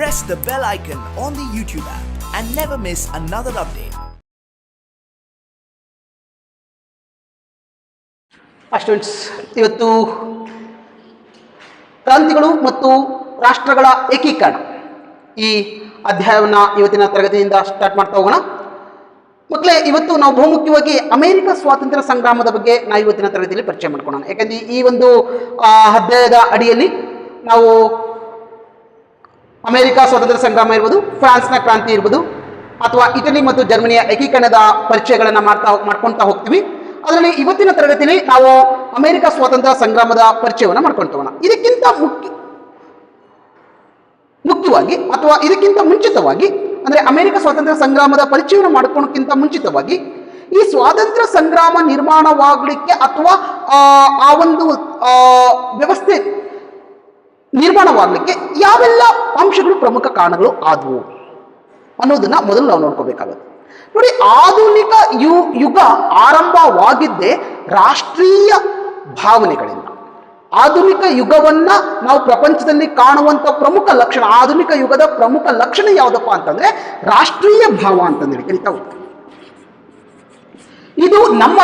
press the bell icon on the YouTube app and never miss another update. Students, ಇವತ್ತು ಕ್ರಾಂತಿಗಳು ಮತ್ತು ರಾಷ್ಟ್ರಗಳ ಏಕೀಕರಣ ಈ ಅಧ್ಯಾಯವನ್ನು ಇವತ್ತಿನ ತರಗತಿಯಿಂದ ಸ್ಟಾರ್ಟ್ ಮಾಡ್ತಾ ಹೋಗೋಣ. ಮಕ್ಕಳೇ, ಇವತ್ತು ನಾವು ಬಹುಮುಖ್ಯವಾಗಿ ಅಮೆರಿಕ ಸ್ವಾತಂತ್ರ್ಯ ಸಂಗ್ರಾಮದ ಬಗ್ಗೆ ನಾವು ಇವತ್ತಿನ ತರಗತಿಯಲ್ಲಿ ಪರಿಚಯ ಮಾಡ್ಕೊಳ್ಳೋಣ. ಯಾಕಂದರೆ ಈ ಒಂದು ಅಧ್ಯಾಯದ ಅಡಿಯಲ್ಲಿ ನಾವು ಅಮೆರಿಕ ಸ್ವಾತಂತ್ರ್ಯ ಸಂಗ್ರಾಮ ಇರ್ಬೋದು, ಫ್ರಾನ್ಸ್ನ ಕ್ರಾಂತಿ ಇರ್ಬೋದು, ಅಥವಾ ಇಟಲಿ ಮತ್ತು ಜರ್ಮನಿಯ ಏಕೀಕರಣದ ಪರಿಚಯಗಳನ್ನು ಮಾಡ್ಕೊಳ್ತಾ ಹೋಗ್ತೀವಿ. ಅದರಲ್ಲಿ ಇವತ್ತಿನ ತರಗತಿಯಲ್ಲಿ ನಾವು ಅಮೆರಿಕ ಸ್ವಾತಂತ್ರ್ಯ ಸಂಗ್ರಾಮದ ಪರಿಚಯವನ್ನು ಮಾಡ್ಕೊಂಡು ಹೋಗೋಣ. ಇದಕ್ಕಿಂತ ಮುಖ್ಯವಾಗಿ ಅಥವಾ ಇದಕ್ಕಿಂತ ಮುಂಚಿತವಾಗಿ, ಅಂದರೆ ಅಮೆರಿಕ ಸ್ವಾತಂತ್ರ್ಯ ಸಂಗ್ರಾಮದ ಪರಿಚಯವನ್ನು ಮಾಡ್ಕೊಳ್ಳೋಕ್ಕಿಂತ ಮುಂಚಿತವಾಗಿ ಈ ಸ್ವಾತಂತ್ರ್ಯ ಸಂಗ್ರಾಮ ನಿರ್ಮಾಣವಾಗಲಿಕ್ಕೆ ಅಥವಾ ಆ ಒಂದು ವ್ಯವಸ್ಥೆ ನಿರ್ಮಾಣವಾಗಲಿಕ್ಕೆ ಯಾವೆಲ್ಲ ಅಂಶಗಳು ಪ್ರಮುಖ ಕಾರಣಗಳು ಆದವು ಅನ್ನೋದನ್ನ ಮೊದಲು ನಾವು ನೋಡ್ಕೋಬೇಕಾಗುತ್ತೆ. ನೋಡಿ, ಆಧುನಿಕ ಯುಗ ಆರಂಭವಾಗಿದ್ದೇ ರಾಷ್ಟ್ರೀಯ ಭಾವನೆಗಳಿಂದ. ಆಧುನಿಕ ಯುಗವನ್ನ ನಾವು ಪ್ರಪಂಚದಲ್ಲಿ ಕಾಣುವಂತ ಪ್ರಮುಖ ಲಕ್ಷಣ, ಆಧುನಿಕ ಯುಗದ ಪ್ರಮುಖ ಲಕ್ಷಣ ಯಾವುದಪ್ಪ ಅಂತಂದ್ರೆ ರಾಷ್ಟ್ರೀಯ ಭಾವ ಅಂತಂದೇಳಿ ಕರಿತಾ ಹೋಗ್ತೀವಿ. ಇದು ನಮ್ಮ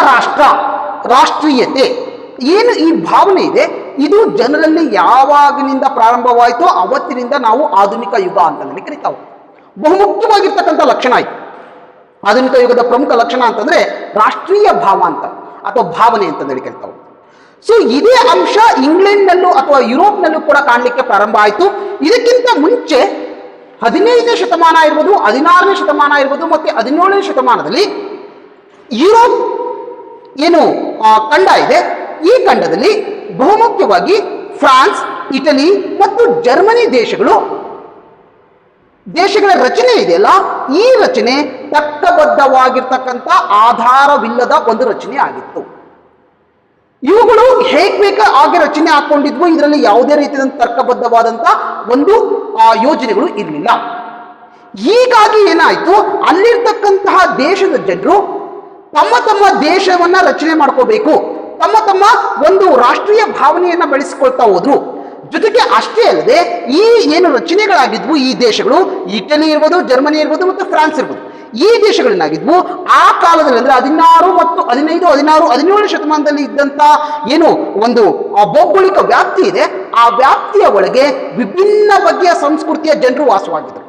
ರಾಷ್ಟ್ರೀಯತೆ ಏನು ಈ ಭಾವನೆ ಇದೆ, ಇದು ಜನರಲ್ಲಿ ಯಾವಾಗಿನಿಂದ ಪ್ರಾರಂಭವಾಯಿತೋ ಅವತ್ತಿನಿಂದ ನಾವು ಆಧುನಿಕ ಯುಗ ಅಂತಂದೇಳಿ ಕರಿತಾ ಹೋಗ್ತೀವಿ. ಬಹುಮುಖ್ಯವಾಗಿರ್ತಕ್ಕಂಥ ಲಕ್ಷಣ ಆಯ್ತು. ಆಧುನಿಕ ಯುಗದ ಪ್ರಮುಖ ಲಕ್ಷಣ ಅಂತಂದ್ರೆ ರಾಷ್ಟ್ರೀಯ ಭಾವ ಅಂತ ಅಥವಾ ಭಾವನೆ ಅಂತಂದೇಳಿ ಕರಿತಾ ಹೋಗ್ತೀವಿ. ಸೊ ಇದೇ ಅಂಶ ಇಂಗ್ಲೆಂಡ್ನಲ್ಲೂ ಅಥವಾ ಯುರೋಪ್ನಲ್ಲೂ ಕೂಡ ಕಾಣಲಿಕ್ಕೆ ಪ್ರಾರಂಭ ಆಯಿತು. ಇದಕ್ಕಿಂತ ಮುಂಚೆ 15ನೇ ಶತಮಾನ ಇರ್ಬೋದು, 16ನೇ ಶತಮಾನ ಇರ್ಬೋದು, ಮತ್ತೆ 17ನೇ ಶತಮಾನದಲ್ಲಿ ಯುರೋಪ್ ಏನು ಖಂಡ ಇದೆ, ಈ ಖಂಡದಲ್ಲಿ ಬಹುಮುಖ್ಯವಾಗಿ ಫ್ರಾನ್ಸ್, ಇಟಲಿ ಮತ್ತು ಜರ್ಮನಿ ದೇಶಗಳ ರಚನೆ ಇದೆಯಲ್ಲ, ಈ ರಚನೆ ತರ್ಕಬದ್ಧವಾಗಿರ್ತಕ್ಕಂಥ ಆಧಾರವಿಲ್ಲದ ಒಂದು ರಚನೆ ಆಗಿತ್ತು. ಇವುಗಳು ಹೇಗ್ ಹಾಗೆ ರಚನೆ ಹಾಕೊಂಡಿದ್ವು, ಇದರಲ್ಲಿ ಯಾವುದೇ ರೀತಿಯ ತರ್ಕಬದ್ಧವಾದಂಥ ಒಂದು ಯೋಜನೆಗಳು ಇರಲಿಲ್ಲ. ಹೀಗಾಗಿ ಏನಾಯ್ತು, ಅಲ್ಲಿರ್ತಕ್ಕಂತಹ ದೇಶದ ಜನರು ತಮ್ಮ ದೇಶವನ್ನ ರಚನೆ ಮಾಡ್ಕೋಬೇಕು, ತಮ್ಮ ಒಂದು ರಾಷ್ಟ್ರೀಯ ಭಾವನೆಯನ್ನ ಬೆಳೆಸಿಕೊಳ್ತಾ ಹೋದ್ರು. ಜೊತೆಗೆ ಅಷ್ಟೇ ಅಲ್ಲದೆ ಈ ಏನು ರಚನೆಗಳಾಗಿದ್ವು, ಈ ದೇಶಗಳು ಇಟಲಿ ಇರ್ಬೋದು, ಜರ್ಮನಿ ಇರ್ಬೋದು ಮತ್ತು ಫ್ರಾನ್ಸ್ ಇರ್ಬೋದು, ಈ ದೇಶಗಳೇನಾಗಿದ್ವು ಆ ಕಾಲದಲ್ಲಿ ಅಂದ್ರೆ 16 ಮತ್ತು 15, 16, 17 ಶತಮಾನದಲ್ಲಿ ಇದ್ದಂತ ಏನು ಒಂದು ಭೌಗೋಳಿಕ ವ್ಯಾಪ್ತಿ ಇದೆ, ಆ ವ್ಯಾಪ್ತಿಯ ಒಳಗೆ ವಿಭಿನ್ನ ಬಗೆಯ ಸಂಸ್ಕೃತಿಯ ಜನರು ವಾಸವಾಗಿದ್ರು.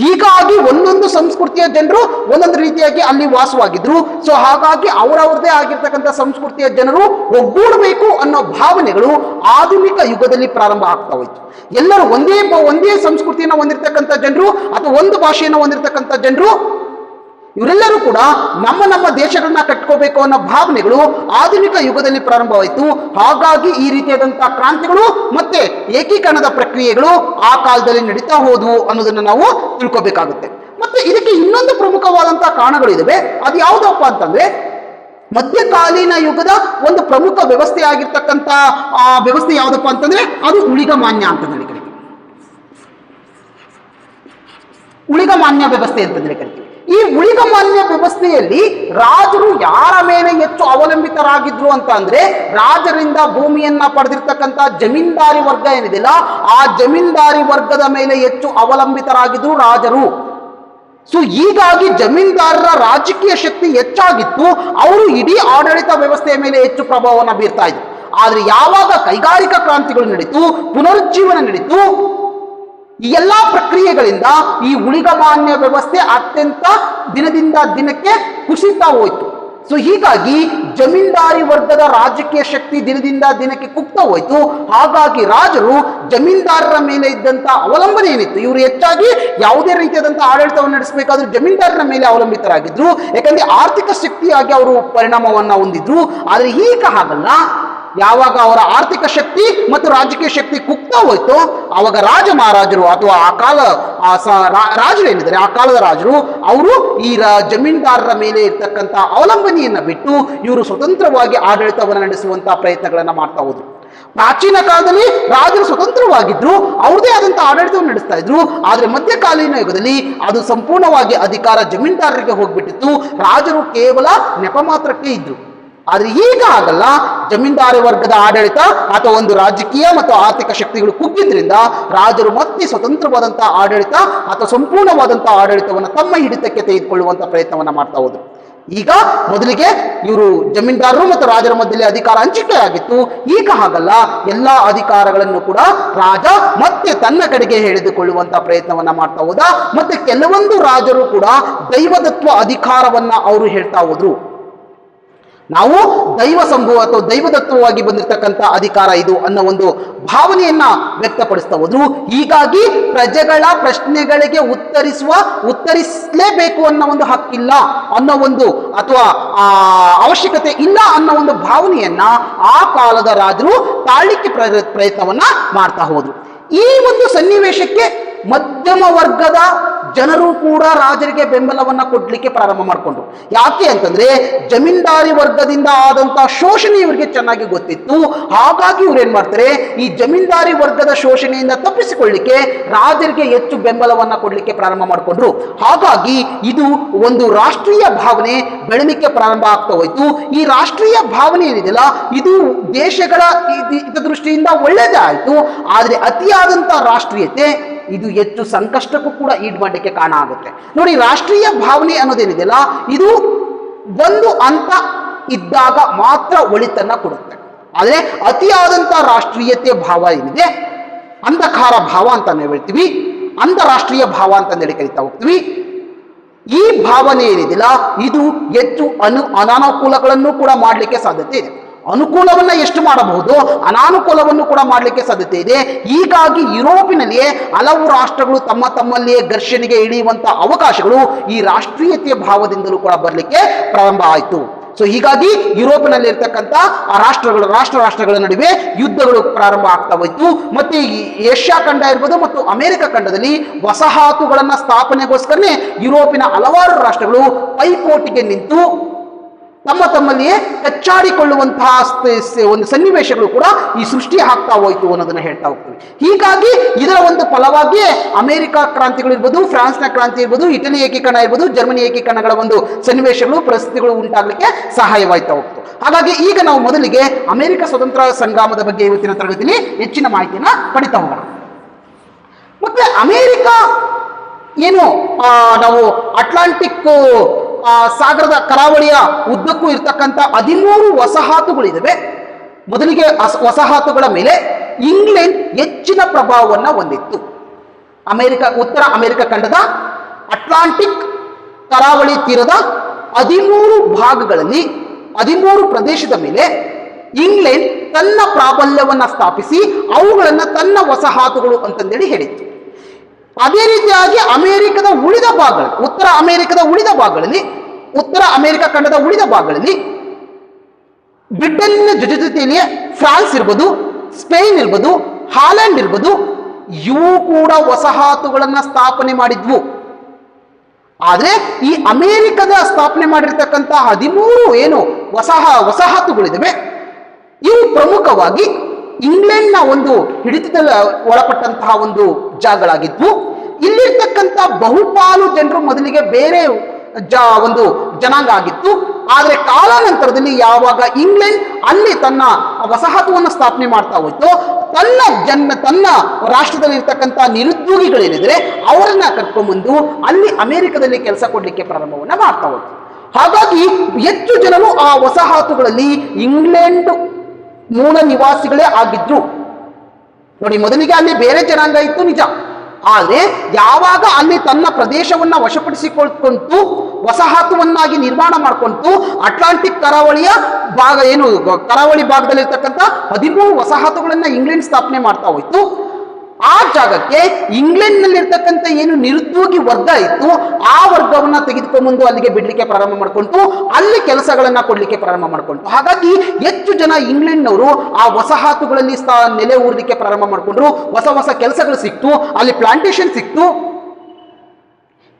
ಹೀಗಾಗಿ ಒಂದೊಂದು ಸಂಸ್ಕೃತಿಯ ಜನರು ಒಂದೊಂದು ರೀತಿಯಾಗಿ ಅಲ್ಲಿ ವಾಸವಾಗಿದ್ರು. ಸೊ ಹಾಗಾಗಿ ಅವರವ್ರದೇ ಆಗಿರ್ತಕ್ಕಂಥ ಸಂಸ್ಕೃತಿಯ ಜನರು ಒಗ್ಗೂಡಬೇಕು ಅನ್ನೋ ಭಾವನೆಗಳು ಆಧುನಿಕ ಯುಗದಲ್ಲಿ ಪ್ರಾರಂಭ ಆಗ್ತಾ ಹೋಯ್ತು. ಎಲ್ಲರೂ ಒಂದೇ ಸಂಸ್ಕೃತಿಯನ್ನು ಹೊಂದಿರತಕ್ಕಂಥ ಜನರು ಅಥವಾ ಒಂದು ಭಾಷೆಯನ್ನು ಹೊಂದಿರತಕ್ಕಂಥ ಜನರು ಇವರೆಲ್ಲರೂ ಕೂಡ ನಮ್ಮ ದೇಶಗಳನ್ನ ಕಟ್ಕೋಬೇಕು ಅನ್ನೋ ಭಾವನೆಗಳು ಆಧುನಿಕ ಯುಗದಲ್ಲಿ ಪ್ರಾರಂಭವಾಯಿತು. ಹಾಗಾಗಿ ಈ ರೀತಿಯಾದಂತಹ ಕ್ರಾಂತಿಗಳು ಮತ್ತೆ ಏಕೀಕರಣದ ಪ್ರಕ್ರಿಯೆಗಳು ಆ ಕಾಲದಲ್ಲಿ ನಡೀತಾ ಹೋದವು ಅನ್ನೋದನ್ನ ನಾವು ತಿಳ್ಕೋಬೇಕಾಗುತ್ತೆ. ಮತ್ತೆ ಇದಕ್ಕೆ ಇನ್ನೊಂದು ಪ್ರಮುಖವಾದಂತಹ ಕಾರಣಗಳಿದಾವೆ. ಅದು ಯಾವುದಪ್ಪ ಅಂತಂದ್ರೆ ಮಧ್ಯಕಾಲೀನ ಯುಗದ ಒಂದು ಪ್ರಮುಖ ವ್ಯವಸ್ಥೆ ಆಗಿರ್ತಕ್ಕಂಥ ವ್ಯವಸ್ಥೆ ಯಾವುದಪ್ಪ ಅಂತಂದ್ರೆ ಅದು ಉಳಿಗಮಾನ್ಯ ಅಂತಂದೇಳಿ ಕರಿತೀವಿ. ಉಳಿಗಮಾನ್ಯ ವ್ಯವಸ್ಥೆ ಅಂತಂದ್ರೆ ಕರಿತೀವಿ. ಈ ಉಳಿಗಮಾನ್ಯ ವ್ಯವಸ್ಥೆಯಲ್ಲಿ ರಾಜರು ಯಾರ ಮೇಲೆ ಹೆಚ್ಚು ಅವಲಂಬಿತರಾಗಿದ್ರು ಅಂತ ಅಂದ್ರೆ ರಾಜರಿಂದ ಭೂಮಿಯನ್ನ ಪಡೆದಿರ್ತಕ್ಕಂಥ ಜಮೀನ್ದಾರಿ ವರ್ಗ ಏನಿದೆಯಲ್ಲ, ಆ ಜಮೀನ್ದಾರಿ ವರ್ಗದ ಮೇಲೆ ಹೆಚ್ಚು ಅವಲಂಬಿತರಾಗಿದ್ರು ರಾಜರು. ಸೊ ಹೀಗಾಗಿ ಜಮೀನ್ದಾರರ ರಾಜಕೀಯ ಶಕ್ತಿ ಹೆಚ್ಚಾಗಿತ್ತು, ಅವರು ಇಡೀ ಆಡಳಿತ ವ್ಯವಸ್ಥೆಯ ಮೇಲೆ ಹೆಚ್ಚು ಪ್ರಭಾವವನ್ನು ಬೀರ್ತಾ ಇದ್ರು. ಆದ್ರೆ ಯಾವಾಗ ಕೈಗಾರಿಕಾ ಕ್ರಾಂತಿಗಳು ನಡೀತು, ಪುನರುಜ್ಜೀವನ ನಡೀತು, ಈ ಎಲ್ಲಾ ಪ್ರಕ್ರಿಯೆಗಳಿಂದ ಈ ಉಳಿಗಮಾನ್ಯ ವ್ಯವಸ್ಥೆ ಅತ್ಯಂತ ದಿನದಿಂದ ದಿನಕ್ಕೆ ಕುಸಿತಾ ಹೋಯ್ತು. ಸೊ ಹೀಗಾಗಿ ಜಮೀನ್ದಾರಿ ವರ್ಗದ ರಾಜಕೀಯ ಶಕ್ತಿ ದಿನದಿಂದ ದಿನಕ್ಕೆ ಕುಗ್ತಾ ಹೋಯ್ತು. ಹಾಗಾಗಿ ರಾಜರು ಜಮೀನ್ದಾರರ ಮೇಲೆ ಇದ್ದಂತ ಅವಲಂಬನೆ ಏನಿತ್ತು, ಇವರು ಹೆಚ್ಚಾಗಿ ಯಾವುದೇ ರೀತಿಯಾದಂಥ ಆಡಳಿತವನ್ನು ನಡೆಸಬೇಕಾದ್ರೂ ಜಮೀನ್ದಾರರ ಮೇಲೆ ಅವಲಂಬಿತರಾಗಿದ್ರು. ಯಾಕಂದ್ರೆ ಆರ್ಥಿಕ ಶಕ್ತಿಯಾಗಿ ಅವರು ಪರಿಣಾಮವನ್ನ ಹೊಂದಿದ್ರು. ಆದ್ರೆ ಈಗ ಹಾಗಲ್ಲ. ಯಾವಾಗ ಅವರ ಆರ್ಥಿಕ ಶಕ್ತಿ ಮತ್ತು ರಾಜಕೀಯ ಶಕ್ತಿ ಕುಗ್ತಾ ಹೋಯ್ತು, ಆವಾಗ ರಾಜ ಮಹಾರಾಜರು ಅಥವಾ ಆ ಕಾಲ ರಾಜರು ಏನಿದ್ದಾರೆ, ಆ ಕಾಲದ ರಾಜರು ಅವರು ಈ ಜಮೀನ್ದಾರರ ಮೇಲೆ ಇರ್ತಕ್ಕಂಥ ಅವಲಂಬನೆಯನ್ನ ಬಿಟ್ಟು ಇವರು ಸ್ವತಂತ್ರವಾಗಿ ಆಡಳಿತವನ್ನು ನಡೆಸುವಂತಹ ಪ್ರಯತ್ನಗಳನ್ನ ಮಾಡ್ತಾ ಹೋದ್ರು. ಪ್ರಾಚೀನ ಕಾಲದಲ್ಲಿ ರಾಜರು ಸ್ವತಂತ್ರವಾಗಿದ್ರು, ಅವ್ರದೇ ಆದಂತಹ ಆಡಳಿತವನ್ನು ನಡೆಸ್ತಾ ಇದ್ರು. ಆದ್ರೆ ಮಧ್ಯಕಾಲೀನ ಯುಗದಲ್ಲಿ ಅದು ಸಂಪೂರ್ಣವಾಗಿ ಅಧಿಕಾರ ಜಮೀನ್ದಾರರಿಗೆ ಹೋಗ್ಬಿಟ್ಟಿತ್ತು. ರಾಜರು ಕೇವಲ ನೆಪ ಮಾತ್ರಕ್ಕೆ ಇದ್ರು. ಆದ್ರೆ ಈಗ ಆಗಲ್ಲ. ಜಮೀನ್ದಾರಿ ವರ್ಗದ ಆಡಳಿತ ಅಥವಾ ಒಂದು ರಾಜಕೀಯ ಮತ್ತು ಆರ್ಥಿಕ ಶಕ್ತಿಗಳು ಕುಗ್ಗಿದ್ರಿಂದ ರಾಜರು ಮತ್ತೆ ಸ್ವತಂತ್ರವಾದಂತಹ ಆಡಳಿತ ಅಥವಾ ಸಂಪೂರ್ಣವಾದಂತಹ ಆಡಳಿತವನ್ನು ತಮ್ಮ ಹಿಡಿತಕ್ಕೆ ತೆಗೆದುಕೊಳ್ಳುವಂತ ಪ್ರಯತ್ನವನ್ನ ಮಾಡ್ತಾ ಹೋದ್ರು. ಈಗ ಮೊದಲಿಗೆ ಇವರು ಜಮೀನ್ದಾರರು ಮತ್ತು ರಾಜರ ಮಧ್ಯದಲ್ಲಿ ಅಧಿಕಾರ ಹಂಚಿಕೆ ಆಗಿತ್ತು. ಈಗ ಹಾಗಲ್ಲ, ಎಲ್ಲಾ ಅಧಿಕಾರಗಳನ್ನು ಕೂಡ ರಾಜ ಮತ್ತೆ ತನ್ನ ಕಡೆಗೆ ಎಳೆದುಕೊಳ್ಳುವಂತ ಪ್ರಯತ್ನವನ್ನ ಮಾಡ್ತಾ ಹೋದ. ಮತ್ತೆ ಕೆಲವೊಂದು ರಾಜರು ಕೂಡ ದೈವದತ್ವ ಅಧಿಕಾರವನ್ನ ಅವರು ಹೇಳ್ತಾ ಹೋದ್ರು. ನಾವು ದೈವ ಸಂಭವ ಅಥವಾ ದೈವದತ್ವವಾಗಿ ಬಂದಿರತಕ್ಕಂಥ ಅಧಿಕಾರ ಇದು ಅನ್ನೋ ಒಂದು ಭಾವನೆಯನ್ನ ವ್ಯಕ್ತಪಡಿಸ್ತಾ ಹೋದ್ರು. ಹೀಗಾಗಿ ಪ್ರಜೆಗಳ ಪ್ರಶ್ನೆಗಳಿಗೆ ಉತ್ತರಿಸಲೇಬೇಕು ಅನ್ನೋ ಒಂದು ಹಕ್ಕಿಲ್ಲ ಅನ್ನೋ ಒಂದು ಅಥವಾ ಅವಶ್ಯಕತೆ ಇಲ್ಲ ಅನ್ನೋ ಒಂದು ಭಾವನೆಯನ್ನ ಆ ಕಾಲದ ರಾಜರು ತಾಳಿಕೆ ಪ್ರಯತ್ನವನ್ನ ಮಾಡ್ತಾ ಹೋದ್ರು. ಈ ಒಂದು ಸನ್ನಿವೇಶಕ್ಕೆ ಮಧ್ಯಮ ವರ್ಗದ ಜನರು ಕೂಡ ರಾಜರಿಗೆ ಬೆಂಬಲವನ್ನ ಕೊಡ್ಲಿಕ್ಕೆ ಪ್ರಾರಂಭ ಮಾಡಿಕೊಂಡ್ರು. ಯಾಕೆ ಅಂತಂದ್ರೆ ಜಮೀನ್ದಾರಿ ವರ್ಗದಿಂದ ಆದಂತಹ ಶೋಷಣೆ ಇವರಿಗೆ ಚೆನ್ನಾಗಿ ಗೊತ್ತಿತ್ತು. ಹಾಗಾಗಿ ಇವ್ರು ಏನ್ ಮಾಡ್ತಾರೆ, ಈ ಜಮೀನ್ದಾರಿ ವರ್ಗದ ಶೋಷಣೆಯಿಂದ ತಪ್ಪಿಸಿಕೊಳ್ಳಿಕ್ಕೆ ರಾಜರಿಗೆ ಹೆಚ್ಚು ಬೆಂಬಲವನ್ನ ಕೊಡ್ಲಿಕ್ಕೆ ಪ್ರಾರಂಭ ಮಾಡಿಕೊಂಡ್ರು. ಹಾಗಾಗಿ ಇದು ಒಂದು ರಾಷ್ಟ್ರೀಯ ಭಾವನೆ ಬೆಳಲಿಕ್ಕೆ ಪ್ರಾರಂಭ ಆಗ್ತಾ ಹೋಯ್ತು. ಈ ರಾಷ್ಟ್ರೀಯ ಭಾವನೆ ಏನಿದೆಯಲ್ಲ, ಇದು ದೇಶಗಳ ಹಿತದೃಷ್ಟಿಯಿಂದ ಒಳ್ಳೆಯದೇ ಆಯ್ತು. ಆದ್ರೆ ಅತಿಯಾದಂತಹ ರಾಷ್ಟ್ರೀಯತೆ ಇದು ಹೆಚ್ಚು ಸಂಕಷ್ಟಕ್ಕೂ ಕೂಡ ಈಡ್ ಮಾಡಲಿಕ್ಕೆ ಕಾರಣ ಆಗುತ್ತೆ. ನೋಡಿ, ರಾಷ್ಟ್ರೀಯ ಭಾವನೆ ಅನ್ನೋದೇನಿದೆಯಲ್ಲ, ಇದು ಒಂದು ಹಂತ ಇದ್ದಾಗ ಮಾತ್ರ ಒಳಿತನ್ನ ಕೊಡುತ್ತೆ. ಆದ್ರೆ ಅತಿಯಾದಂತಹ ರಾಷ್ಟ್ರೀಯತೆ ಭಾವ ಏನಿದೆ, ಅಂಧಕಾರ ಭಾವ ಅಂತ ನಾವು ಹೇಳ್ತೀವಿ, ಅಂತಾರಾಷ್ಟ್ರೀಯ ಭಾವ ಅಂತ ಹೇಳಿ ಕರಿತಾ ಹೋಗ್ತೀವಿ. ಈ ಭಾವನೆ ಏನಿದೆಯಲ್ಲ, ಇದು ಹೆಚ್ಚು ಅನಾನುಕೂಲಗಳನ್ನು ಕೂಡ ಮಾಡಲಿಕ್ಕೆ ಸಾಧ್ಯತೆ ಇದೆ. ಅನುಕೂಲವನ್ನ ಎಷ್ಟು ಮಾಡಬಹುದು, ಅನಾನುಕೂಲವನ್ನು ಕೂಡ ಮಾಡಲಿಕ್ಕೆ ಸಾಧ್ಯತೆ ಇದೆ. ಹೀಗಾಗಿ ಯುರೋಪಿನಲ್ಲಿಯೇ ಹಲವು ರಾಷ್ಟ್ರಗಳು ತಮ್ಮಲ್ಲಿಯೇ ಘರ್ಷಣೆಗೆ ಇಳಿಯುವಂತಹ ಅವಕಾಶಗಳು ಈ ರಾಷ್ಟ್ರೀಯತೆಯ ಭಾವದಿಂದಲೂ ಕೂಡ ಬರಲಿಕ್ಕೆ ಪ್ರಾರಂಭ ಆಯಿತು. ಸೊ ಹೀಗಾಗಿ ಯುರೋಪಿನಲ್ಲಿ ಇರ್ತಕ್ಕಂಥ ರಾಷ್ಟ್ರಗಳ ನಡುವೆ ಯುದ್ಧಗಳು ಪ್ರಾರಂಭ ಆಗ್ತಾ ಹೋಯ್ತು. ಮತ್ತೆ ಈ ಏಷ್ಯಾ ಖಂಡ ಇರ್ಬೋದು ಮತ್ತು ಅಮೆರಿಕ ಖಂಡದಲ್ಲಿ ವಸಾಹತುಗಳನ್ನ ಸ್ಥಾಪನೆಗೋಸ್ಕರನೇ ಯುರೋಪಿನ ಹಲವಾರು ರಾಷ್ಟ್ರಗಳು ಪೈಪೋಟಿಗೆ ನಿಂತು ತಮ್ಮಲ್ಲಿಯೇ ಕಚ್ಚಾಡಿಕೊಳ್ಳುವಂತಹ ಒಂದು ಸನ್ನಿವೇಶಗಳು ಕೂಡ ಈ ಸೃಷ್ಟಿ ಆಗ್ತಾ ಹೋಯ್ತು ಅನ್ನೋದನ್ನ ಹೇಳ್ತಾ ಹೋಗ್ತೀವಿ. ಹೀಗಾಗಿ ಇದರ ಒಂದು ಫಲವಾಗಿಯೇ ಅಮೆರಿಕ ಕ್ರಾಂತಿಗಳಿರ್ಬೋದು, ಫ್ರಾನ್ಸ್ನ ಕ್ರಾಂತಿ ಇರ್ಬೋದು, ಇಟಲಿ ಏಕೀಕರಣ ಇರ್ಬೋದು, ಜರ್ಮನಿ ಏಕೀಕರಣಗಳ ಒಂದು ಸನ್ನಿವೇಶಗಳು ಪರಿಸ್ಥಿತಿಗಳು ಉಂಟಾಗಲಿಕ್ಕೆ ಸಹಾಯವಾಯ್ತಾ ಹೋಗ್ತು. ಹಾಗಾಗಿ ಈಗ ನಾವು ಮೊದಲಿಗೆ ಅಮೆರಿಕ ಸ್ವತಂತ್ರ ಸಂಗ್ರಾಮದ ಬಗ್ಗೆ ಇವತ್ತಿನ ತರಗತಿಯಲ್ಲಿ ಹೆಚ್ಚಿನ ಮಾಹಿತಿಯನ್ನ ಪಡಿತಾ ಹೋಗೋಣ. ಮತ್ತೆ ಅಮೆರಿಕ ಏನು ನಾವು ಅಟ್ಲಾಂಟಿಕ್ ಸಾಗರದ ಕರಾವಳಿಯ ಉದ್ದಕ್ಕೂ ಇರ್ತಕ್ಕಂಥ 13 ವಸಾಹತುಗಳಿವೆ. ಮೊದಲಿಗೆ ವಸಾಹತುಗಳ ಮೇಲೆ ಇಂಗ್ಲೆಂಡ್ ಹೆಚ್ಚಿನ ಪ್ರಭಾವವನ್ನು ಹೊಂದಿತ್ತು. ಉತ್ತರ ಅಮೆರಿಕ ಖಂಡದ ಅಟ್ಲಾಂಟಿಕ್ ಕರಾವಳಿ ತೀರದ 13 ಭಾಗಗಳಲ್ಲಿ 13 ಪ್ರದೇಶದ ಮೇಲೆ ಇಂಗ್ಲೆಂಡ್ ತನ್ನ ಪ್ರಾಬಲ್ಯವನ್ನ ಸ್ಥಾಪಿಸಿ ಅವುಗಳನ್ನ ತನ್ನ ವಸಾಹತುಗಳು ಅಂತಂದೇಳಿ ಹೇಳಿತ್ತು. ಅದೇ ರೀತಿಯಾಗಿ ಅಮೆರಿಕದ ಉಳಿದ ಭಾಗಗಳು, ಉತ್ತರ ಅಮೆರಿಕ ಖಂಡದ ಉಳಿದ ಭಾಗಗಳಲ್ಲಿ ಬ್ರಿಟನ್ನ ಜೊತೆಯಲ್ಲಿಯೇ ಫ್ರಾನ್ಸ್ ಇರ್ಬೋದು, ಸ್ಪೇನ್ ಇರ್ಬೋದು, ಹಾಲೆಂಡ್ ಇರ್ಬೋದು, ಇವು ಕೂಡ ವಸಾಹತುಗಳನ್ನ ಸ್ಥಾಪನೆ ಮಾಡಿದ್ವು. ಆದ್ರೆ ಈ ಅಮೆರಿಕದ ಸ್ಥಾಪನೆ ಮಾಡಿರ್ತಕ್ಕಂಥ 13 ಏನು ವಸಾಹತುಗಳಿವೆ, ಇವು ಪ್ರಮುಖವಾಗಿ ಇಂಗ್ಲೆಂಡ್ನ ಒಂದು ಹಿಡಿತದಲ್ಲಿ ಒಳಪಟ್ಟಂತಹ ಒಂದು ಜಾಗಗಳಾಗಿದ್ವು. ಇಲ್ಲಿರ್ತಕ್ಕಂಥ ಬಹುಪಾಲು ಜನರು ಮೊದಲಿಗೆ ಬೇರೆ ಒಂದು ಜನಾಂಗ ಆಗಿತ್ತು. ಆದರೆ ಕಾಲಾನಂತರದಲ್ಲಿ ಯಾವಾಗ ಇಂಗ್ಲೆಂಡ್ ಅಲ್ಲಿ ತನ್ನ ವಸಾಹತುವನ್ನು ಸ್ಥಾಪನೆ ಮಾಡ್ತಾ ಹೋಯ್ತು, ತನ್ನ ರಾಷ್ಟ್ರದಲ್ಲಿ ಇರ್ತಕ್ಕಂಥ ನಿರುದ್ಯೋಗಿಗಳೇನಿದ್ರೆ ಅವರನ್ನ ಕರ್ಕೊಂಡ್ಬಂದು ಅಲ್ಲಿ ಅಮೆರಿಕದಲ್ಲಿ ಕೆಲಸ ಕೊಡ್ಲಿಕ್ಕೆ ಪ್ರಾರಂಭವನ್ನ ಮಾಡ್ತಾ ಹೋಯ್ತು. ಹಾಗಾಗಿ ಹೆಚ್ಚು ಜನರು ಆ ವಸಾಹತುಗಳಲ್ಲಿ ಇಂಗ್ಲೆಂಡ್ ಮೂಲ ನಿವಾಸಿಗಳೇ ಆಗಿದ್ರು. ನೋಡಿ, ಮೊದಲಿಗೆ ಅಲ್ಲಿ ಬೇರೆ ಜನಾಂಗ ಇತ್ತು ನಿಜ, ಆದ್ರೆ ಯಾವಾಗ ಅಲ್ಲಿ ತನ್ನ ಪ್ರದೇಶವನ್ನ ವಶಪಡಿಸಿಕೊಳ್ಕೊಂತು, ವಸಾಹತುವನ್ನಾಗಿ ನಿರ್ಮಾಣ ಮಾಡಿಕೊಂಡು ಅಟ್ಲಾಂಟಿಕ್ ಕರಾವಳಿಯ ಕರಾವಳಿ ಭಾಗದಲ್ಲಿರ್ತಕ್ಕಂಥ 13 ವಸಾಹತುಗಳನ್ನ ಇಂಗ್ಲೆಂಡ್ ಸ್ಥಾಪನೆ ಮಾಡ್ತಾ ಹೋಯ್ತು. ಆ ಜಾಗಕ್ಕೆ ಇಂಗ್ಲೆಂಡ್ ನಲ್ಲಿರ್ತಕ್ಕಂಥ ಏನು ನಿರುದ್ಯೋಗಿ ವರ್ಗ ಇತ್ತು, ಆ ವರ್ಗವನ್ನ ತೆಗೆದುಕೊಂಡು ಅಲ್ಲಿಗೆ ಬಿಡ್ಲಿಕ್ಕೆ ಪ್ರಾರಂಭ ಮಾಡ್ಕೊಂಡು ಅಲ್ಲಿ ಕೆಲಸಗಳನ್ನ ಕೊಡ್ಲಿಕ್ಕೆ ಪ್ರಾರಂಭ ಮಾಡ್ಕೊಂಡು, ಹಾಗಾಗಿ ಹೆಚ್ಚು ಜನ ಇಂಗ್ಲೆಂಡ್ನವರು ಆ ವಸಾಹತುಗಳಲ್ಲಿ ನೆಲೆ ಊರ್ಲಿಕ್ಕೆ ಪ್ರಾರಂಭ ಮಾಡ್ಕೊಂಡ್ರು. ಹೊಸ ಕೆಲಸಗಳು ಸಿಕ್ತು, ಅಲ್ಲಿ ಪ್ಲಾಂಟೇಶನ್ ಸಿಕ್ತು.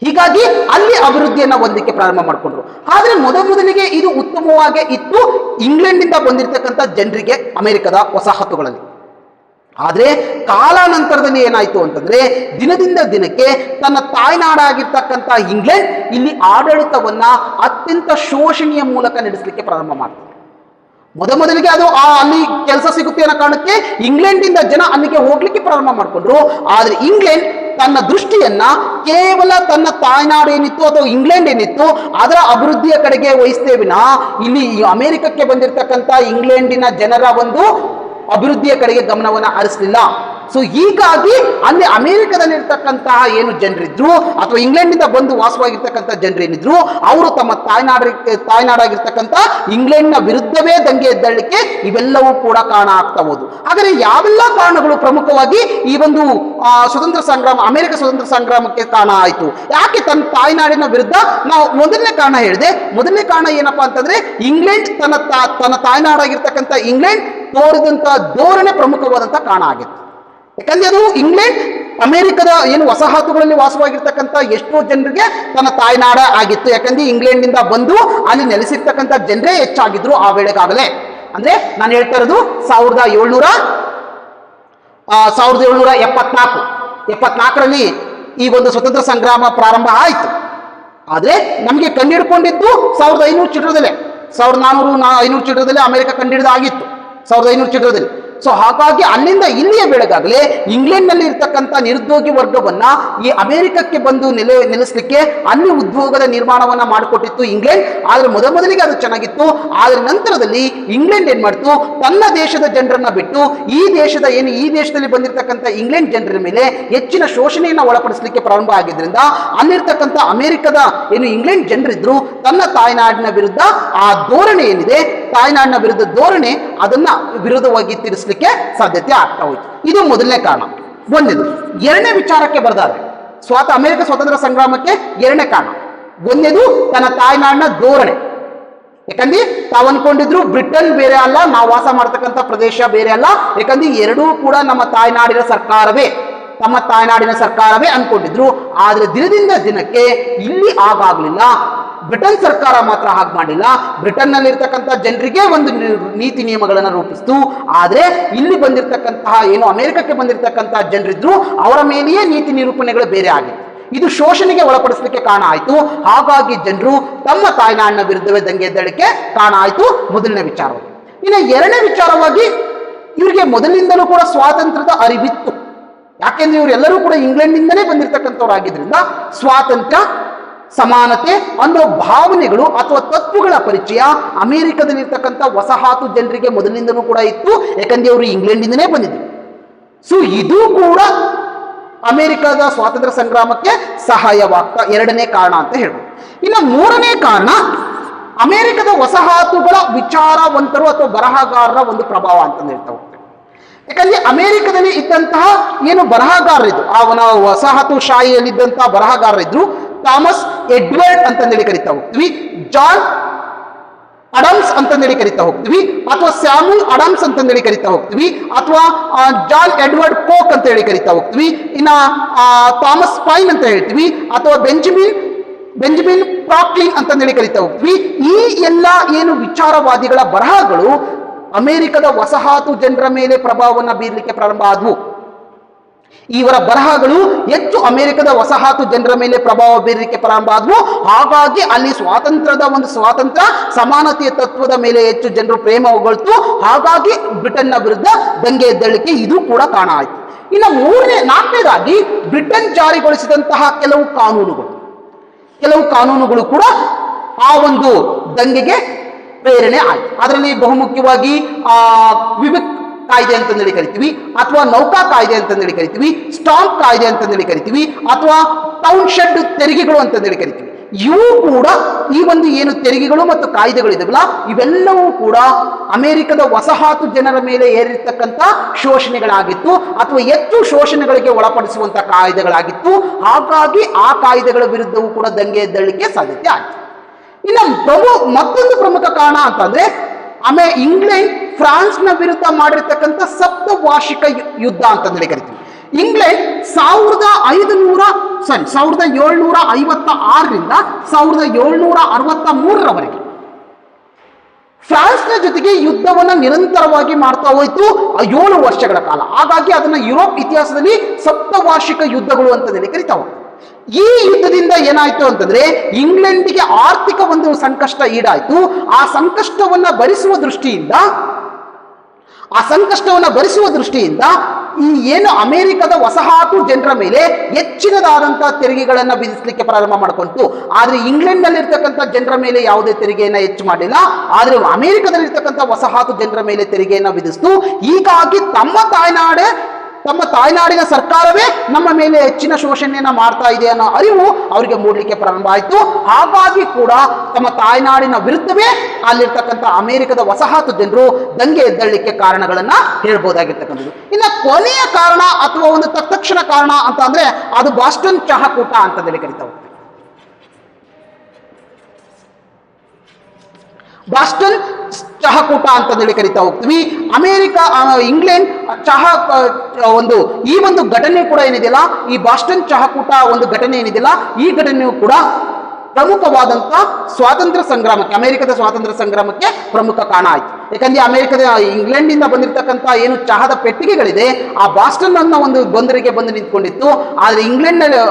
ಹೀಗಾಗಿ ಅಲ್ಲಿ ಅಭಿವೃದ್ಧಿಯನ್ನ ಹೊಂದಲಿಕ್ಕೆ ಪ್ರಾರಂಭ ಮಾಡ್ಕೊಂಡ್ರು. ಆದ್ರೆ ಮೊದಲಿಗೆ ಇದು ಉತ್ತಮವಾಗಿ ಇತ್ತು ಇಂಗ್ಲೆಂಡ್ನಿಂದ ಬಂದಿರತಕ್ಕಂಥ ಜನರಿಗೆ ಅಮೆರಿಕದ ವಸಾಹತುಗಳಲ್ಲಿ. ಆದ್ರೆ ಕಾಲಾನಂತರದಲ್ಲಿ ಏನಾಯ್ತು ಅಂತಂದ್ರೆ, ದಿನದಿಂದ ದಿನಕ್ಕೆ ತನ್ನ ತಾಯ್ನಾಡಾಗಿರ್ತಕ್ಕಂಥ ಇಂಗ್ಲೆಂಡ್ ಇಲ್ಲಿ ಆಡಳಿತವನ್ನ ಅತ್ಯಂತ ಶೋಷಣೆಯ ಮೂಲಕ ನಡೆಸಲಿಕ್ಕೆ ಪ್ರಾರಂಭ ಮಾಡ್ತಾರೆ. ಮೊದಲಿಗೆ ಅದು ಅಲ್ಲಿ ಕೆಲಸ ಸಿಗುತ್ತೆ ಅನ್ನೋ ಕಾರಣಕ್ಕೆ ಇಂಗ್ಲೆಂಡಿಂದ ಜನ ಅಲ್ಲಿಗೆ ಹೋಗ್ಲಿಕ್ಕೆ ಪ್ರಾರಂಭ ಮಾಡಿಕೊಂಡ್ರು. ಆದ್ರೆ ಇಂಗ್ಲೆಂಡ್ ತನ್ನ ದೃಷ್ಟಿಯನ್ನ ಕೇವಲ ತನ್ನ ತಾಯ್ನಾಡು ಏನಿತ್ತು ಅಥವಾ ಇಂಗ್ಲೆಂಡ್ ಏನಿತ್ತು ಅದರ ಅಭಿವೃದ್ಧಿಯ ಕಡೆಗೆ ವಹಿಸ್ತೇ ವಿನ ಇಲ್ಲಿ ಅಮೆರಿಕಕ್ಕೆ ಬಂದಿರತಕ್ಕಂತ ಇಂಗ್ಲೆಂಡಿನ ಜನರ ಒಂದು ಅಭಿವೃದ್ಧಿಯ ಕಡೆಗೆ ಗಮನವನ್ನು ಹರಿಸಲಿಲ್ಲ. ಸೊ ಹೀಗಾಗಿ ಅಲ್ಲಿ ಅಮೆರಿಕದಲ್ಲಿರ್ತಕ್ಕಂತಹ ಏನು ಜನರಿದ್ರು ಅಥವಾ ಇಂಗ್ಲೆಂಡ್ನಿಂದ ಬಂದು ವಾಸವಾಗಿರ್ತಕ್ಕಂಥ ಜನರೇನಿದ್ರು ಅವರು ತಮ್ಮ ತಾಯ್ನಾಡಾಗಿರ್ತಕ್ಕಂಥ ಇಂಗ್ಲೆಂಡ್ನ ವಿರುದ್ಧವೇ ದಂಗೆ ಎದ್ದಳಿಕೆ ಇವೆಲ್ಲವೂ ಕೂಡ ಕಾರಣ ಆಗ್ತಾ ಹೋದು. ಹಾಗಾದ್ರೆ ಯಾವೆಲ್ಲ ಕಾರಣಗಳು ಪ್ರಮುಖವಾಗಿ ಈ ಒಂದು ಸ್ವತಂತ್ರ ಸಂಗ್ರಾಮ ಅಮೆರಿಕ ಸ್ವತಂತ್ರ ಸಂಗ್ರಾಮಕ್ಕೆ ಕಾರಣ ಆಯಿತು? ಯಾಕೆ ತನ್ನ ತಾಯ್ನಾಡಿನ ವಿರುದ್ಧ? ನಾವು ಮೊದಲನೇ ಕಾರಣ ಹೇಳಿದೆ. ಮೊದಲನೇ ಕಾರಣ ಏನಪ್ಪಾ ಅಂತಂದ್ರೆ ಇಂಗ್ಲೆಂಡ್ ತನ್ನ ತಾಯ್ನಾಡಾಗಿರ್ತಕ್ಕಂಥ ಇಂಗ್ಲೆಂಡ್ ತೋರಿದಂತ ಧೋರಣೆ ಪ್ರಮುಖವಾದಂತಹ ಕಾರಣ ಆಗಿತ್ತು. ಯಾಕಂದ್ರೆ ಅದು ಇಂಗ್ಲೆಂಡ್ ಅಮೆರಿಕದ ಏನು ವಸಾಹತುಗಳಲ್ಲಿ ವಾಸವಾಗಿರ್ತಕ್ಕಂಥ ಎಷ್ಟೋ ಜನರಿಗೆ ತನ್ನ ತಾಯ್ನಾಡ ಆಗಿತ್ತು. ಯಾಕಂದ್ರೆ ಇಂಗ್ಲೆಂಡ್ನಿಂದ ಬಂದು ಅಲ್ಲಿ ನೆಲೆಸಿರ್ತಕ್ಕಂಥ ಜನರೇ ಹೆಚ್ಚಾಗಿದ್ರು ಆ ವೇಳೆಗಾಗಲೇ. ಅಂದ್ರೆ ನಾನು ಹೇಳ್ತಾ ಇರೋದು 1774ರಲ್ಲಿ ಈ ಒಂದು ಸ್ವತಂತ್ರ ಸಂಗ್ರಾಮ ಪ್ರಾರಂಭ ಆಯಿತು. ಆದ್ರೆ ನಮಗೆ ಕಂಡುಹಿಡ್ಕೊಂಡಿದ್ದು 1500 ಚಿತ್ರದಲ್ಲೇ, 1400-500 ಚಿತ್ರದಲ್ಲಿ ಅಮೆರಿಕ ಕಂಡುಹಿಡಿದಾಗಿತ್ತು 1500 ಚಿತ್ರದಲ್ಲಿ. ಸೊ ಹಾಗಾಗಿ ಅಲ್ಲಿಂದ ಇಲ್ಲಿಯ ಬೆಳೆಗಾಗಲೇ ಇಂಗ್ಲೆಂಡ್ನಲ್ಲಿ ಇರ್ತಕ್ಕಂಥ ನಿರುದ್ಯೋಗಿ ವರ್ಗವನ್ನ ಈ ಅಮೆರಿಕಕ್ಕೆ ಬಂದು ನೆಲೆಸಲಿಕ್ಕೆ ಅಲ್ಲಿ ಉದ್ಯೋಗದ ನಿರ್ಮಾಣವನ್ನ ಮಾಡಿಕೊಟ್ಟಿತ್ತು ಇಂಗ್ಲೆಂಡ್. ಆದ್ರೆ ಮೊದಲಿಗೆ ಅದು ಚೆನ್ನಾಗಿತ್ತು. ಆದ್ರೆ ನಂತರದಲ್ಲಿ ಇಂಗ್ಲೆಂಡ್ ಏನ್ ಮಾಡ್ತು, ತನ್ನ ದೇಶದ ಜನರನ್ನ ಬಿಟ್ಟು ಈ ದೇಶದಲ್ಲಿ ಬಂದಿರತಕ್ಕಂಥ ಇಂಗ್ಲೆಂಡ್ ಜನರ ಮೇಲೆ ಹೆಚ್ಚಿನ ಶೋಷಣೆಯನ್ನ ಒಳಪಡಿಸಲಿಕ್ಕೆ ಪ್ರಾರಂಭ ಆಗಿದ್ರಿಂದ ಅಲ್ಲಿರ್ತಕ್ಕಂಥ ಅಮೆರಿಕದ ಏನು ಇಂಗ್ಲೆಂಡ್ ಜನರಿದ್ರು ತನ್ನ ತಾಯ್ನಾಡಿನ ವಿರುದ್ಧ ಆ ಧೋರಣೆ ಏನಿದೆ, ತಾಯ್ನಾಡಿನ ವಿರುದ್ಧ ಧೋರಣೆ ಅದನ್ನ ವಿರೋಧವಾಗಿ ತಿರ್ಸ್ಲಿಕ್ಕೆ ಸಾಧ್ಯತೆ ಆಗ್ತಾ ಹೋಯ್ತು. ಇದು ಮೊದಲನೇ ಕಾರಣ. ಒಂದೇದು. ಎರಡನೇ ವಿಚಾರಕ್ಕೆ ಬರೆದಾದ್ರೆ ಅಮೆರಿಕ ಸ್ವತಂತ್ರ ಸಂಗ್ರಾಮಕ್ಕೆ ಎರಡನೇ ಕಾರಣ ಒಂದೇದು ತನ್ನ ತಾಯ್ನಾಡಿನ ಧೋರಣೆ. ಯಾಕಂದ್ರೆ ತಾವು ಅನ್ಕೊಂಡಿದ್ರು ಬ್ರಿಟನ್ ಬೇರೆ ಅಲ್ಲ, ನಾವು ವಾಸ ಮಾಡ್ತಕ್ಕಂಥ ಪ್ರದೇಶ ಬೇರೆ ಅಲ್ಲ. ಯಾಕಂದ್ರೆ ಎರಡೂ ಕೂಡ ನಮ್ಮ ತಾಯ್ನಾಡಿನ ಸರ್ಕಾರವೇ ಅನ್ಕೊಂಡಿದ್ರು. ಆದ್ರೆ ದಿನದಿಂದ ದಿನಕ್ಕೆ ಇಲ್ಲಿ ಆಗಾಗ್ಲಿಲ್ಲ. ಬ್ರಿಟನ್ ಸರ್ಕಾರ ಮಾತ್ರ ಹಾಗೆ ಮಾಡಿಲ್ಲ. ಬ್ರಿಟನ್ ನಲ್ಲಿ ಇರ್ತಕ್ಕಂಥ ಜನರಿಗೆ ಒಂದು ನೀತಿ ನಿಯಮಗಳನ್ನು ರೂಪಿಸ್ತು. ಆದ್ರೆ ಇಲ್ಲಿ ಬಂದಿರತಕ್ಕಂತಹ ಏನು ಅಮೆರಿಕಕ್ಕೆ ಬಂದಿರತಕ್ಕಂತಹ ಜನರಿದ್ರು ಅವರ ಮೇಲೆಯೇ ನೀತಿ ನಿರೂಪಣೆಗಳು ಬೇರೆ ಆಗಿತ್ತು. ಇದು ಶೋಷಣೆಗೆ ಒಳಪಡಿಸಲಿಕ್ಕೆ ಕಾರಣ ಆಯಿತು. ಹಾಗಾಗಿ ಜನರು ತಮ್ಮ ತಾಯ್ನಾಡಿನ ವಿರುದ್ಧವೇ ದಂಗೆ ಎದ್ದಳಿಕೆ ಕಾರಣ ಆಯಿತು, ಮೊದಲನೇ ವಿಚಾರವಾಗಿ. ಇನ್ನು ಎರಡನೇ ವಿಚಾರವಾಗಿ ಇವರಿಗೆ ಮೊದಲಿನಿಂದಲೂ ಕೂಡ ಸ್ವಾತಂತ್ರ್ಯದ ಅರಿವಿತ್ತು. ಯಾಕೆಂದ್ರೆ ಇವರೆಲ್ಲರೂ ಕೂಡ ಇಂಗ್ಲೆಂಡ್ನಿಂದಲೇ ಬಂದಿರತಕ್ಕಂಥವ್ರಾಗಿದ್ರಿಂದ ಸ್ವಾತಂತ್ರ್ಯ, ಸಮಾನತೆ ಅನ್ನೋ ಭಾವನೆಗಳು ಅಥವಾ ತತ್ವಗಳ ಪರಿಚಯ ಅಮೆರಿಕದಲ್ಲಿರ್ತಕ್ಕಂಥ ವಸಾಹತು ಜನರಿಗೆ ಮೊದಲಿನಿಂದಲೂ ಕೂಡ ಇತ್ತು. ಯಾಕಂದ್ರೆ ಅವರು ಇಂಗ್ಲೆಂಡಿಂದನೇ ಬಂದಿದ್ರು. ಸೊ ಇದು ಕೂಡ ಅಮೆರಿಕದ ಸ್ವಾತಂತ್ರ್ಯ ಸಂಗ್ರಾಮಕ್ಕೆ ಸಹಾಯವಾಗ್ತಾ ಎರಡನೇ ಕಾರಣ ಅಂತ ಹೇಳ್ಬೋದು. ಇನ್ನು ಮೂರನೇ ಕಾರಣ ಅಮೆರಿಕದ ವಸಾಹತುಗಳ ವಿಚಾರವಂತರು ಅಥವಾ ಬರಹಗಾರರ ಒಂದು ಪ್ರಭಾವ ಅಂತ ಹೇಳ್ತಾ ಹೋಗ್ತೇವೆ. ಯಾಕಂದ್ರೆ ಅಮೆರಿಕದಲ್ಲಿ ಇದ್ದಂತಹ ಏನು ಬರಹಗಾರರಿದ್ರು, ಅವನ ವಸಾಹತು ಶಾಹಿಯಲ್ಲಿದ್ದಂತಹ ಬರಹಗಾರರಿದ್ರು. ಥಾಮಸ್ ಎಡ್ವರ್ಡ್ ಅಂತಂದೇಳಿ ಕರಿತಾ ಹೋಗ್ತೀವಿ, ಜಾನ್ ಅಡಮ್ಸ್ ಅಂತಂದೇಳಿ ಕರಿತಾ ಹೋಗ್ತೀವಿ, ಅಥವಾ ಸ್ಯಾಮ್ಯುಲ್ ಅಡಮ್ಸ್ ಅಂತಂದೇಳಿ ಕರಿತಾ ಹೋಗ್ತೀವಿ, ಅಥವಾ ಜಾನ್ ಎಡ್ವರ್ಡ್ ಕೋಕ್ ಅಂತ ಹೇಳಿ ಕರಿತಾ ಹೋಗ್ತೀವಿ. ಇನ್ನ ಥಾಮಸ್ ಪೈನ್ ಅಂತ ಹೇಳ್ತೀವಿ, ಅಥವಾ ಬೆಂಜಮಿನ್ ಫ್ರಾಂಕ್ಲಿನ್ ಅಂತಂದೇಳಿ ಕರಿತಾ ಹೋಗ್ತೀವಿ. ಈ ಎಲ್ಲ ಏನು ವಿಚಾರವಾದಿಗಳ ಬರಹಗಳು ಅಮೆರಿಕದ ವಸಾಹತು ಜನರ ಮೇಲೆ ಪ್ರಭಾವವನ್ನು ಬೀರಲಿಕ್ಕೆ ಪ್ರಾರಂಭ ಆದವು. ಇವರ ಬರಹಗಳು ಹೆಚ್ಚು ಅಮೆರಿಕದ ವಸಾಹತು ಜನರ ಮೇಲೆ ಪ್ರಭಾವ ಬೀರಲಿಕ್ಕೆ ಪ್ರಾರಂಭ ಆದವು. ಹಾಗಾಗಿ ಅಲ್ಲಿ ಸ್ವಾತಂತ್ರ್ಯ ಸಮಾನತೆಯ ತತ್ವದ ಮೇಲೆ ಹೆಚ್ಚು ಜನರು ಪ್ರೇಮ ಹೊಗಳ್ತು. ಹಾಗಾಗಿ ಬ್ರಿಟನ್ನ ವಿರುದ್ಧ ದಂಗೆ ಎದ್ದಳಿಕೆ ಇದು ಕೂಡ ಕಾರಣ ಆಯಿತು. ಇನ್ನು ನಾಲ್ಕನೇದಾಗಿ ಬ್ರಿಟನ್ ಜಾರಿಗೊಳಿಸಿದಂತಹ ಕೆಲವು ಕಾನೂನುಗಳು ಕೂಡ ಆ ಒಂದು ದಂಗೆಗೆ ಪ್ರೇರಣೆ ಆಯಿತು. ಅದರಲ್ಲಿ ಬಹುಮುಖ್ಯವಾಗಿ ವಿವಿಕ್ ಕಾಯ್ದೆ ಅಂತಂದೇಳಿ ಕರಿತೀವಿ, ಅಥವಾ ನೌಕಾ ಕಾಯ್ದೆ ಅಂತಂದೇಳಿ ಕರಿತೀವಿ, ಸ್ಟಾಂಪ್ ಕಾಯ್ದೆ ಅಂತಂದೇಳಿ ಕರಿತೀವಿ, ಅಥವಾ ಟೌನ್ ಶೆಡ್ ತೆರಿಗೆಗಳು ಅಂತಂದೇಳಿ ಕರಿತೀವಿ. ಇವು ಕೂಡ ಈ ಒಂದು ಏನು ತೆರಿಗೆಗಳು ಮತ್ತು ಕಾಯ್ದೆಗಳಿದಾವಲ್ಲ ಇವೆಲ್ಲವೂ ಕೂಡ ಅಮೆರಿಕದ ವಸಾಹತು ಜನರ ಮೇಲೆ ಏರಿರ್ತಕ್ಕಂಥ ಶೋಷಣೆಗಳಾಗಿತ್ತು, ಅಥವಾ ಹೆಚ್ಚು ಶೋಷಣೆಗಳಿಗೆ ಒಳಪಡಿಸುವಂತ ಕಾಯ್ದೆಗಳಾಗಿತ್ತು. ಹಾಗಾಗಿ ಆ ಕಾಯ್ದೆಗಳ ವಿರುದ್ಧವೂ ಕೂಡ ದಂಗೆ ಎದ್ದಳಿಕೆ ಸಾಧ್ಯತೆ ಆಯಿತು. ಇನ್ನು ಮತ್ತೊಂದು ಪ್ರಮುಖ ಕಾರಣ ಅಂತಂದ್ರೆ ಇಂಗ್ಲೆಂಡ್ ಫ್ರಾನ್ಸ್ನ ವಿರುದ್ಧ ಮಾಡಿರ್ತಕ್ಕಂಥ ಸಪ್ತವಾರ್ಷಿಕ ಯುದ್ಧ ಅಂತಂದೇಳಿ ಕರಿತೀವಿ. ಇಂಗ್ಲೆಂಡ್ 1756ರಿಂದ 1763ರವರೆಗೆ ಫ್ರಾನ್ಸ್ನ ಜೊತೆಗೆ ಯುದ್ಧವನ್ನ ನಿರಂತರವಾಗಿ ಮಾಡ್ತಾ ಹೋಯ್ತು 7 ವರ್ಷಗಳ ಕಾಲ. ಹಾಗಾಗಿ ಅದನ್ನ ಯುರೋಪ್ ಇತಿಹಾಸದಲ್ಲಿ ಸಪ್ತವಾರ್ಷಿಕ ಯುದ್ಧಗಳು ಅಂತಂದೇಳಿ ಕರಿತಾ ಹೋಗ್ತಾರೆ. ಈ ಯುದ್ಧದಿಂದ ಏನಾಯ್ತು ಅಂತಂದ್ರೆ ಇಂಗ್ಲೆಂಡಿಗೆ ಆರ್ಥಿಕ ಒಂದು ಸಂಕಷ್ಟ ಈಡಾಯ್ತು. ಆ ಸಂಕಷ್ಟವನ್ನ ಭರಿಸುವ ದೃಷ್ಟಿಯಿಂದ ಈ ಏನು ಅಮೆರಿಕದ ವಸಾಹತು ಜನರ ಮೇಲೆ ಹೆಚ್ಚಿನದಾದಂತಹ ತೆರಿಗೆಗಳನ್ನ ವಿಧಿಸಲಿಕ್ಕೆ ಪ್ರಾರಂಭ ಮಾಡಿಕೊಂತು. ಆದ್ರೆ ಇಂಗ್ಲೆಂಡ್ ನಲ್ಲಿ ಇರ್ತಕ್ಕಂಥ ಜನರ ಮೇಲೆ ಯಾವುದೇ ತೆರಿಗೆಯನ್ನ ಹೆಚ್ಚು ಮಾಡಿಲ್ಲ, ಆದ್ರೆ ಅಮೆರಿಕದಲ್ಲಿ ಇರ್ತಕ್ಕಂಥ ವಸಾಹತು ಜನರ ಮೇಲೆ ತೆರಿಗೆಯನ್ನ ವಿಧಿಸ್ತು. ಹೀಗಾಗಿ ತಮ್ಮ ತಾಯ್ನಾಡಿನ ಸರ್ಕಾರವೇ ನಮ್ಮ ಮೇಲೆ ಹೆಚ್ಚಿನ ಶೋಷಣೆಯನ್ನ ಮಾಡ್ತಾ ಇದೆ ಅನ್ನೋ ಅರಿವು ಅವರಿಗೆ ಮೂಡಲಿಕ್ಕೆ ಪ್ರಾರಂಭ ಆಯಿತು. ಹಾಗಾಗಿ ಕೂಡ ತಮ್ಮ ತಾಯ್ನಾಡಿನ ವಿರುದ್ಧವೇ ಅಲ್ಲಿರ್ತಕ್ಕಂಥ ಅಮೆರಿಕದ ವಸಾಹತು ಜನರು ದಂಗೆ ಎದ್ದಳ್ಳಿಕ್ಕೆ ಕಾರಣಗಳನ್ನ ಹೇಳ್ಬೋದಾಗಿರ್ತಕ್ಕಂಥದ್ದು. ಇನ್ನು ಕೊನೆಯ ಕಾರಣ ಅಥವಾ ಒಂದು ತತ್ಕ್ಷಣ ಕಾರಣ ಅಂತ ಅಂದ್ರೆ ಅದು ಬಾಸ್ಟನ್ ಚಹಾಕೂಟ ಅಂತಂದೇಳಿ ಕರಿತಾ ಹೋಗ್ತಾರೆ. ಬಾಸ್ಟನ್ ಚಹಾಕೂಟ ಅಂತಂದೇಳಿ ಕರಿತಾ ಹೋಗ್ತೀವಿ. ಇಂಗ್ಲೆಂಡ್ ಚಹಾ ಈ ಒಂದು ಘಟನೆ ಕೂಡ ಏನಿದೆಯಲ್ಲ, ಈ ಬಾಸ್ಟನ್ ಚಹಾಕೂಟ ಒಂದು ಘಟನೆ ಏನಿದೆಯಲ್ಲ, ಈ ಘಟನೆಯು ಕೂಡ ಪ್ರಮುಖವಾದಂತಹ ಸ್ವಾತಂತ್ರ್ಯ ಸಂಗ್ರಾಮಕ್ಕೆ, ಅಮೆರಿಕದ ಸ್ವಾತಂತ್ರ್ಯ ಸಂಗ್ರಾಮಕ್ಕೆ ಪ್ರಮುಖ ಕಾರಣ ಆಯ್ತು. ಯಾಕಂದ್ರೆ ಇಂಗ್ಲೆಂಡಿಂದ ಬಂದಿರತಕ್ಕಂಥ ಏನು ಚಹಾದ ಪೆಟ್ಟಿಗೆಗಳಿದೆ, ಆ ಬಾಸ್ಟನ್ ಅನ್ನೋ ಒಂದು ಬಂದರಿಗೆ ಬಂದು ನಿಂತ್ಕೊಂಡಿತ್ತು. ಆದ್ರೆ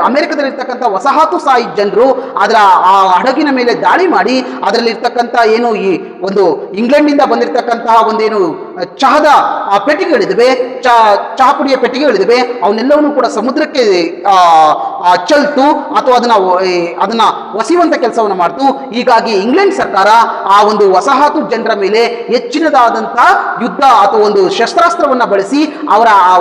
ಅಮೆರಿಕದಲ್ಲಿರ್ತಕ್ಕಂಥ ವಸಾಹತುಶಾಹಿ ಜನರು ಅದರ ಆ ಹಡಗಿನ ಮೇಲೆ ದಾಳಿ ಮಾಡಿ ಅದರಲ್ಲಿರ್ತಕ್ಕಂಥ ಏನು ಈ ಒಂದು ಇಂಗ್ಲೆಂಡಿಂದ ಬಂದಿರತಕ್ಕಂತಹ ಒಂದೇನು ಚಹಾದ ಪೆಟ್ಟಿಗೆಗಳಿದ್ದಾವೆ, ಚಹಾ ಪುಡಿಯ ಪೆಟ್ಟಿಗೆಗಳಿದ್ದಾವೆ, ಅವನ್ನೆಲ್ಲವನ್ನೂ ಕೂಡ ಸಮುದ್ರಕ್ಕೆ ಚೆಲ್ತು ಅಥವಾ ಅದನ್ನ ಒಸಿಯುವಂತ ಕೆಲಸವನ್ನು ಮಾಡ್ತು. ಹೀಗಾಗಿ ಇಂಗ್ಲೆಂಡ್ ಸರ್ಕಾರ ಆ ಒಂದು ವಸಾಹತು ಜನರ ಮೇಲೆ ಹೆಚ್ಚಿನದಾದಂತಹ ಯುದ್ಧ ಅಥವಾ ಒಂದು ಶಸ್ತ್ರಾಸ್ತ್ರವನ್ನ ಬಳಸಿ ಅವರ ಆ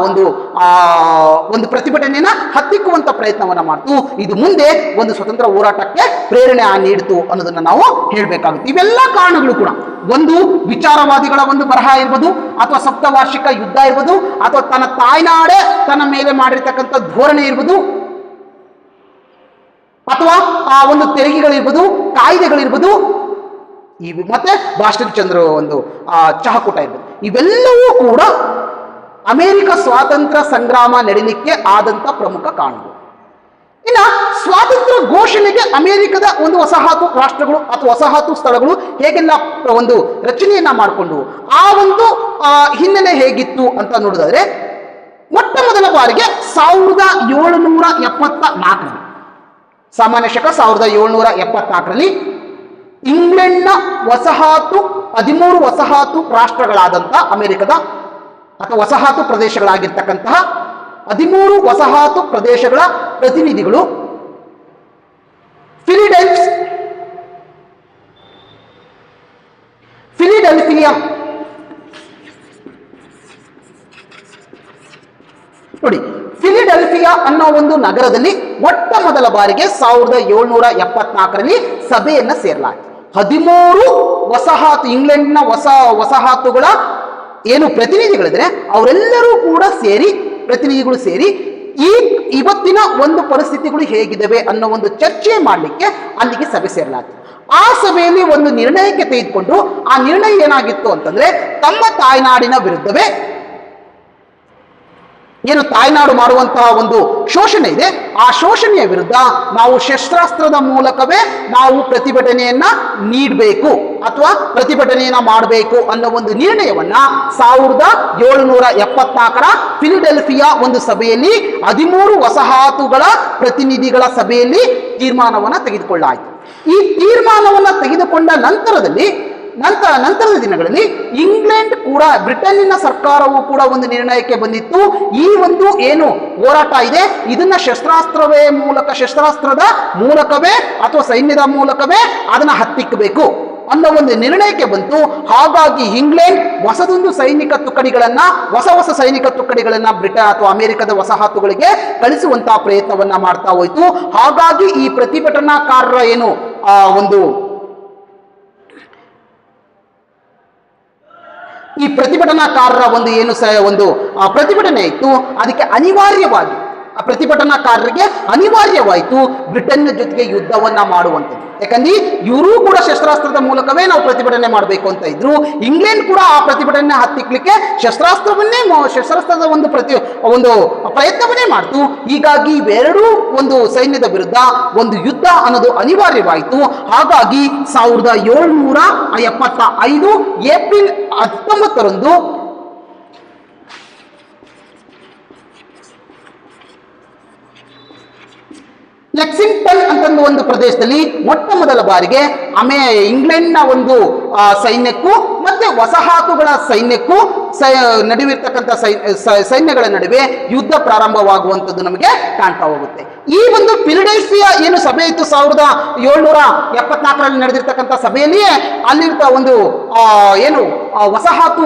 ಒಂದು ಪ್ರತಿಭಟನೆಯನ್ನ ಹತ್ತಿಕ್ಕುವಂತ ಪ್ರಯತ್ನವನ್ನ ಮಾಡ್ತು. ಇದು ಮುಂದೆ ಒಂದು ಸ್ವತಂತ್ರ ಹೋರಾಟಕ್ಕೆ ಪ್ರೇರಣೆ ನೀಡಿತು ಅನ್ನೋದನ್ನ ನಾವು ಹೇಳ್ಬೇಕಾಗುತ್ತೆ. ಇವೆಲ್ಲ ಕಾರಣಗಳು ಕೂಡ ಒಂದು ವಿಚಾರವಾದಿಗಳ ಒಂದು ಬರಹ ಇರ್ಬೋದು, ಅಥವಾ ಸಪ್ತವಾರ್ಷಿಕ ಯುದ್ಧ ಇರ್ಬೋದು, ಅಥವಾ ತನ್ನ ತಾಯ್ನಾಡೆ ತನ್ನ ಮೇಲೆ ಮಾಡಿರ್ತಕ್ಕಂಥ ಧೋರಣೆ ಇರ್ಬೋದು, ಅಥವಾ ಆ ಒಂದು ತೆರಿಗೆಗಳಿರ್ಬೋದು, ಕಾಯ್ದೆಗಳಿರ್ಬೋದು, ಮತ್ತೆ ಬಾಸ್ಟನ್ ಚಂದ್ರ ಒಂದು ಚಹಾಕೂಟ ಇರ್ಬೋದು, ಇವೆಲ್ಲವೂ ಕೂಡ ಅಮೆರಿಕ ಸ್ವಾತಂತ್ರ್ಯ ಸಂಗ್ರಾಮ ನಡೀಲಿಕ್ಕೆ ಆದಂತ ಪ್ರಮುಖ ಕಾರಣಗಳು. ಇನ್ನ ಸ್ವಾತಂತ್ರ್ಯ ಘೋಷಣೆಗೆ ಅಮೆರಿಕದ ಒಂದು ವಸಾಹತು ರಾಷ್ಟ್ರಗಳು ಅಥವಾ ವಸಾಹತು ಸ್ಥಳಗಳು ಹೇಗೆಲ್ಲ ಒಂದು ರಚನೆಯನ್ನ ಮಾಡಿಕೊಂಡು ಆ ಒಂದು ಹಿನ್ನೆಲೆ ಹೇಗಿತ್ತು ಅಂತ ನೋಡಿದ್ರೆ, ಮೊಟ್ಟ ಮೊದಲ ಬಾರಿಗೆ 1774 ಸಾಮಾನ್ಯ ಶಕ 1774 ಇಂಗ್ಲೆಂಡ್ನ 13 ವಸಾಹತು ರಾಷ್ಟ್ರಗಳಾದಂತಹ ಅಮೆರಿಕದ ಅಥವಾ ವಸಾಹತು ಪ್ರದೇಶಗಳಾಗಿರ್ತಕ್ಕಂತಹ 13 ವಸಾಹತು ಪ್ರದೇಶಗಳ ಪ್ರತಿನಿಧಿಗಳು ಫಿಲಿಡೆಲ್ಫಿಯಾ ನೋಡಿ, ಫಿಲಿಡೆಲ್ಫಿಯಾ ಅನ್ನೋ ಒಂದು ನಗರದಲ್ಲಿ ಮೊಟ್ಟ ಮೊದಲ ಬಾರಿಗೆ 1774 ಸಭೆಯನ್ನ ಸೇರಲಾಯಿತು. 13 ವಸಾಹತು ಇಂಗ್ಲೆಂಡ್ನ ವಸಾಹತುಗಳ ಏನು ಪ್ರತಿನಿಧಿಗಳಿದ್ರೆ ಅವರೆಲ್ಲರೂ ಕೂಡ ಪ್ರತಿನಿಧಿಗಳು ಸೇರಿ ಇವತ್ತಿನ ಒಂದು ಪರಿಸ್ಥಿತಿಗಳು ಹೇಗಿದ್ದಾವೆ ಅನ್ನೋ ಒಂದು ಚರ್ಚೆ ಮಾಡಲಿಕ್ಕೆ ಅಲ್ಲಿಗೆ ಸಭೆ ಸೇರಲಾಯಿತು. ಆ ಸಭೆಯಲ್ಲಿ ಒಂದು ನಿರ್ಣಯಕ್ಕೆ ತೆಗೆದುಕೊಂಡು, ಆ ನಿರ್ಣಯ ಏನಾಗಿತ್ತು ಅಂತಂದ್ರೆ, ತಮ್ಮ ತಾಯ್ನಾಡಿನ ವಿರುದ್ಧವೇ ಏನು ತಾಯ್ನಾಡು ಮಾಡುವಂತಹ ಒಂದು ಶೋಷಣೆ ಇದೆ, ಆ ಶೋಷಣೆಯ ವಿರುದ್ಧ ನಾವು ಶಸ್ತ್ರಾಸ್ತ್ರದ ಮೂಲಕವೇ ನಾವು ಪ್ರತಿಭಟನೆಯನ್ನ ನೀಡಬೇಕು ಅಥವಾ ಪ್ರತಿಭಟನೆಯನ್ನ ಮಾಡಬೇಕು ಅನ್ನೋ ಒಂದು ನಿರ್ಣಯವನ್ನ 1774 ಫಿಲಿಡೆಲ್ಫಿಯಾ ಒಂದು ಸಭೆಯಲ್ಲಿ 13 ವಸಾಹತುಗಳ ಪ್ರತಿನಿಧಿಗಳ ಸಭೆಯಲ್ಲಿ ತೀರ್ಮಾನವನ್ನ ತೆಗೆದುಕೊಳ್ಳಾಯಿತು. ಈ ತೀರ್ಮಾನವನ್ನ ತೆಗೆದುಕೊಂಡ ನಂತರದ ದಿನಗಳಲ್ಲಿ ಇಂಗ್ಲೆಂಡ್ ಕೂಡ, ಬ್ರಿಟನ್ನಿನ ಸರ್ಕಾರವು ಕೂಡ ಒಂದು ನಿರ್ಣಯಕ್ಕೆ ಬಂದಿತ್ತು. ಈ ಒಂದು ಏನು ಹೋರಾಟ ಇದೆ ಇದನ್ನ ಶಸ್ತ್ರಾಸ್ತ್ರದ ಮೂಲಕವೇ ಅಥವಾ ಸೈನ್ಯದ ಮೂಲಕವೇ ಅದನ್ನ ಹತ್ತಿಕ್ಕಬೇಕು ಅನ್ನೋ ಒಂದು ನಿರ್ಣಯಕ್ಕೆ ಬಂತು. ಹಾಗಾಗಿ ಇಂಗ್ಲೆಂಡ್ ಹೊಸ ಸೈನಿಕ ತುಕಡಿಗಳನ್ನ ಬ್ರಿಟನ್ ಅಥವಾ ಅಮೆರಿಕದ ವಸಾಹತುಗಳಿಗೆ ಕಳಿಸುವಂತಹ ಪ್ರಯತ್ನವನ್ನ ಮಾಡ್ತಾ ಹೋಯ್ತು. ಹಾಗಾಗಿ ಈ ಪ್ರತಿಭಟನಾಕಾರರ ಏನು ಈ ಪ್ರತಿಭಟನಾಕಾರರ ಒಂದು ಪ್ರತಿಭಟನೆ ಇತ್ತು, ಅದಕ್ಕೆ ಪ್ರತಿಭಟನಾಕಾರರಿಗೆ ಅನಿವಾರ್ಯವಾಯಿತು ಬ್ರಿಟನ್ನ ಜೊತೆಗೆ ಯುದ್ಧವನ್ನ ಮಾಡುವಂಥದ್ದು. ಯಾಕಂದ್ರೆ ಇವರು ಕೂಡ ಶಸ್ತ್ರಾಸ್ತ್ರದ ಮೂಲಕವೇ ನಾವು ಪ್ರತಿಭಟನೆ ಮಾಡಬೇಕು ಅಂತ ಇದ್ರು. ಇಂಗ್ಲೆಂಡ್ ಕೂಡ ಆ ಪ್ರತಿಭಟನೆ ಹತ್ತಿಕ್ಲಿಕ್ಕೆ ಶಸ್ತ್ರಾಸ್ತ್ರದ ಒಂದು ಪ್ರಯತ್ನವನ್ನೇ ಮಾಡ್ತು. ಹೀಗಾಗಿ ಇವೆರಡೂ ಒಂದು ಸೈನ್ಯದ ವಿರುದ್ಧ ಒಂದು ಯುದ್ಧ ಅನ್ನೋದು ಅನಿವಾರ್ಯವಾಯಿತು. ಹಾಗಾಗಿ 1775 ಏಪ್ರಿಲ್ 19 ನ ಲೆಕ್ಸಿಂಗ್ಟನ್ ಅಂತಂದು ಒಂದು ಪ್ರದೇಶದಲ್ಲಿ ಮೊಟ್ಟ ಮೊದಲ ಬಾರಿಗೆ ಇಂಗ್ಲೆಂಡ್ನ ಒಂದು ಸೈನ್ಯಕ್ಕೂ ಮತ್ತೆ ವಸಾಹತುಗಳ ಸೈನ್ಯಕ್ಕೂ ನಡುವಿರ್ತಕ್ಕಂಥ ಸೈನ್ಯಗಳ ನಡುವೆ ಯುದ್ಧ ಪ್ರಾರಂಭವಾಗುವಂಥದ್ದು ನಮಗೆ ಕಾಣ್ತಾ ಹೋಗುತ್ತೆ. ಈ ಒಂದು ಫಿಲಡೆಲ್ಫಿಯಾ ಏನು ಸಭೆ ಇತ್ತು 1774ರಲ್ಲಿ ನಡೆದಿರ್ತಕ್ಕಂಥ ಸಭೆಯಲ್ಲಿಯೇ ಅಲ್ಲಿರ್ತ ಒಂದು ಏನು ವಸಾಹತು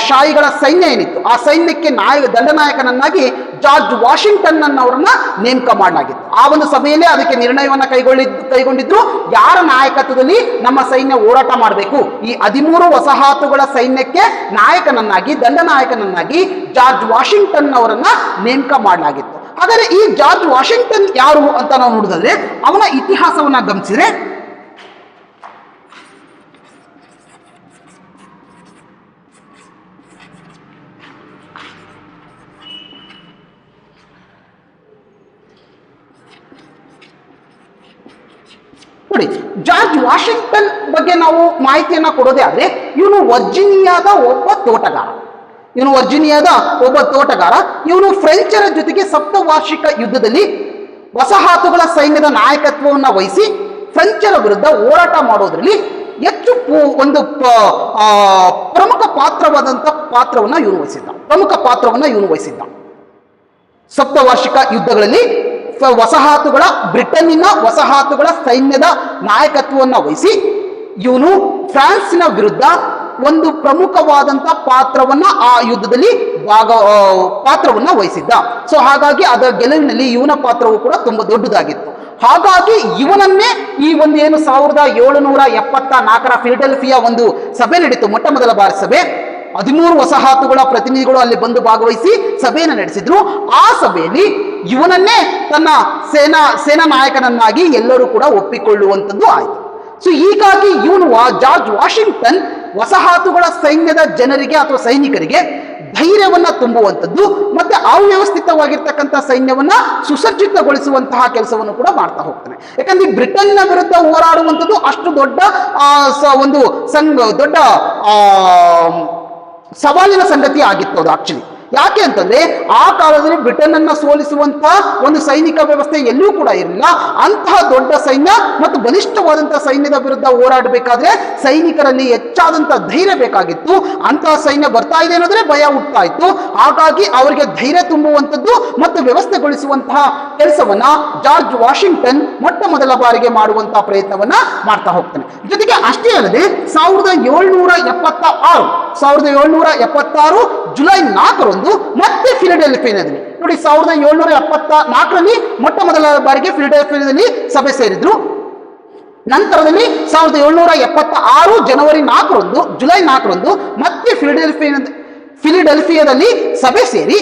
ಶಾಹಿಗಳ ಸೈನ್ಯ ಏನಿತ್ತು ಆ ಸೈನ್ಯಕ್ಕೆ ದಂಡನಾಯಕನನ್ನಾಗಿ ಜಾರ್ಜ್ ವಾಷಿಂಗ್ಟನ್ ಅವರನ್ನ ನೇಮಕ ಮಾಡಲಾಗಿತ್ತು. ಆ ಒಂದು ಸಭೆಯಲ್ಲೇ ಅದಕ್ಕೆ ನಿರ್ಣಯವನ್ನ ಕೈಗೊಂಡಿದ್ರು. ಯಾರ ನಾಯಕತ್ವದಲ್ಲಿ ನಮ್ಮ ಸೈನ್ಯ ಹೋರಾಟ ಮಾಡಬೇಕು, ಈ 13 ವಸಾಹತುಗಳ ಸೈನ್ಯಕ್ಕೆ ನಾಯಕನನ್ನಾಗಿ ದಂಡನಾಯಕನನ್ನಾಗಿ ಜಾರ್ಜ್ ವಾಷಿಂಗ್ಟನ್ ಅವರನ್ನ ನೇಮಕ ಮಾಡಲಾಗಿತ್ತು. ಹಾಗಾದ್ರೆ ಈ ಜಾರ್ಜ್ ವಾಷಿಂಗ್ಟನ್ ಯಾರು ಅಂತ ನಾವು ನೋಡಿದ್ರೆ ಅವನ ಇತಿಹಾಸವನ್ನ ಗಮನಿಸಿದ್ರೆ ನೋಡಿ, ಜಾರ್ಜ್ ವಾಷಿಂಗ್ಟನ್ ಬಗ್ಗೆ ನಾವು ಮಾಹಿತಿಯನ್ನ ಕೊಡೋದೇ ಆದ್ರೆ ಇವನು ವರ್ಜಿನಿಯಾದ ಒಬ್ಬ ತೋಟಗಾರ. ಇವನು ಫ್ರೆಂಚರ ಜೊತೆಗೆ ಸಪ್ತವಾರ್ಷಿಕ ಯುದ್ಧದಲ್ಲಿ ವಸಾಹತುಗಳ ಸೈನ್ಯದ ನಾಯಕತ್ವವನ್ನು ವಹಿಸಿ ಫ್ರೆಂಚರ ವಿರುದ್ಧ ಹೋರಾಟ ಮಾಡೋದ್ರಲ್ಲಿ ಹೆಚ್ಚು ಒಂದು ಪ್ರಮುಖ ಪಾತ್ರವನ್ನು ಇವನು ವಹಿಸಿದ್ದ. ಸಪ್ತವಾರ್ಷಿಕ ಯುದ್ಧಗಳಲ್ಲಿ ಬ್ರಿಟನ್ನಿನ ವಸಾಹತುಗಳ ಸೈನ್ಯದ ನಾಯಕತ್ವವನ್ನು ವಹಿಸಿ ಇವನು ಫ್ರಾನ್ಸಿನ ವಿರುದ್ಧ ಒಂದು ಪ್ರಮುಖವಾದಂತ ಪಾತ್ರವನ್ನ ಆ ಯುದ್ಧದಲ್ಲಿ ವಹಿಸಿದ್ದ. ಸೊ ಹಾಗಾಗಿ ಅದರ ಗೆಲುವಿನಲ್ಲಿ ಇವನ ಪಾತ್ರವು ಕೂಡ ತುಂಬಾ ದೊಡ್ಡದಾಗಿತ್ತು. ಹಾಗಾಗಿ ಇವನನ್ನೇ ಈ ಒಂದು ಏನು 1774ರ ಫಿಲಡೆಲ್ಫಿಯಾ ಒಂದು ಸಭೆ ನಡೀತು, ಮೊಟ್ಟ ಮೊದಲ ಬಾರಿ ಸಭೆ. 13 ವಸಾಹತುಗಳ ಪ್ರತಿನಿಧಿಗಳು ಅಲ್ಲಿ ಬಂದು ಭಾಗವಹಿಸಿ ಸಭೆಯನ್ನು ನಡೆಸಿದ್ರು. ಆ ಸಭೆಯಲ್ಲಿ ಇವನನ್ನೇ ತನ್ನ ಸೇನಾ ನಾಯಕನನ್ನಾಗಿ ಎಲ್ಲರೂ ಕೂಡ ಒಪ್ಪಿಕೊಳ್ಳುವಂಥದ್ದು ಆಯಿತು. ಸೊ ಹೀಗಾಗಿ ಇವನು ಜಾರ್ಜ್ ವಾಷಿಂಗ್ಟನ್ ವಸಾಹತುಗಳ ಸೈನ್ಯದ ಜನರಿಗೆ ಅಥವಾ ಸೈನಿಕರಿಗೆ ಧೈರ್ಯವನ್ನ ತುಂಬುವಂಥದ್ದು ಮತ್ತೆ ಅವ್ಯವಸ್ಥಿತವಾಗಿರ್ತಕ್ಕಂಥ ಸೈನ್ಯವನ್ನ ಸುಸಜ್ಜಿತಗೊಳಿಸುವಂತಹ ಕೆಲಸವನ್ನು ಕೂಡ ಮಾಡ್ತಾ ಹೋಗ್ತಾನೆ. ಯಾಕಂದ್ರೆ ಬ್ರಿಟನ್ನ ವಿರುದ್ಧ ಹೋರಾಡುವಂಥದ್ದು ಅಷ್ಟು ದೊಡ್ಡ ದೊಡ್ಡ ಸವಾಲಿನ ಸಂಗತಿ ಆಗಿತ್ತು ಅದು ಆಕ್ಚುಲಿ. ಯಾಕೆ ಅಂತಂದ್ರೆ ಆ ಕಾಲದಲ್ಲಿ ಬ್ರಿಟನ್ ಅನ್ನ ಸೋಲಿಸುವಂತಹ ಒಂದು ಸೈನಿಕ ವ್ಯವಸ್ಥೆ ಎಲ್ಲೂ ಕೂಡ ಇರಲಿಲ್ಲ. ಅಂತಹ ದೊಡ್ಡ ಸೈನ್ಯ ಮತ್ತು ಬಲಿಷ್ಠವಾದಂತಹ ಸೈನ್ಯದ ವಿರುದ್ಧ ಹೋರಾಡಬೇಕಾದ್ರೆ ಸೈನಿಕರಲ್ಲಿ ಹೆಚ್ಚಾದಂತಹ ಧೈರ್ಯ ಬೇಕಾಗಿತ್ತು. ಅಂತಹ ಸೈನ್ಯ ಬರ್ತಾ ಇದೆ ಅನ್ನೋದ್ರೆ ಭಯ ಹುಟ್ಟುತ್ತಾ ಇತ್ತು. ಹಾಗಾಗಿ ಅವರಿಗೆ ಧೈರ್ಯ ತುಂಬುವಂಥದ್ದು ಮತ್ತು ವ್ಯವಸ್ಥೆಗೊಳಿಸುವಂತಹ ಕೆಲಸವನ್ನ ಜಾರ್ಜ್ ವಾಷಿಂಗ್ಟನ್ ಮೊಟ್ಟ ಮೊದಲ ಬಾರಿಗೆ ಮಾಡುವಂತಹ ಪ್ರಯತ್ನವನ್ನ ಮಾಡ್ತಾ ಹೋಗ್ತಾನೆ. ಜೊತೆಗೆ ಅಷ್ಟೇ ಅಲ್ಲದೆ 1776 ಜುಲೈ 4 ಮತ್ತೆ ಫಿಲಡೆಲ್ಫಿಯಾದಲ್ಲಿ ನೋಡಿ, 1774ರಲ್ಲಿ ಮೊಟ್ಟ ಮೊದಲ ಬಾರಿಗೆ ಫಿಲಡೆಲ್ಫಿಯಾದಲ್ಲಿ ಸಭೆ ಸೇರಿದ್ರು. ನಂತರದಲ್ಲಿ 1776 ಜುಲೈ 4 ಮತ್ತೆ ಫಿಲಡೆಲ್ಫಿಯಾದಲ್ಲಿ ಸಭೆ ಸೇರಿ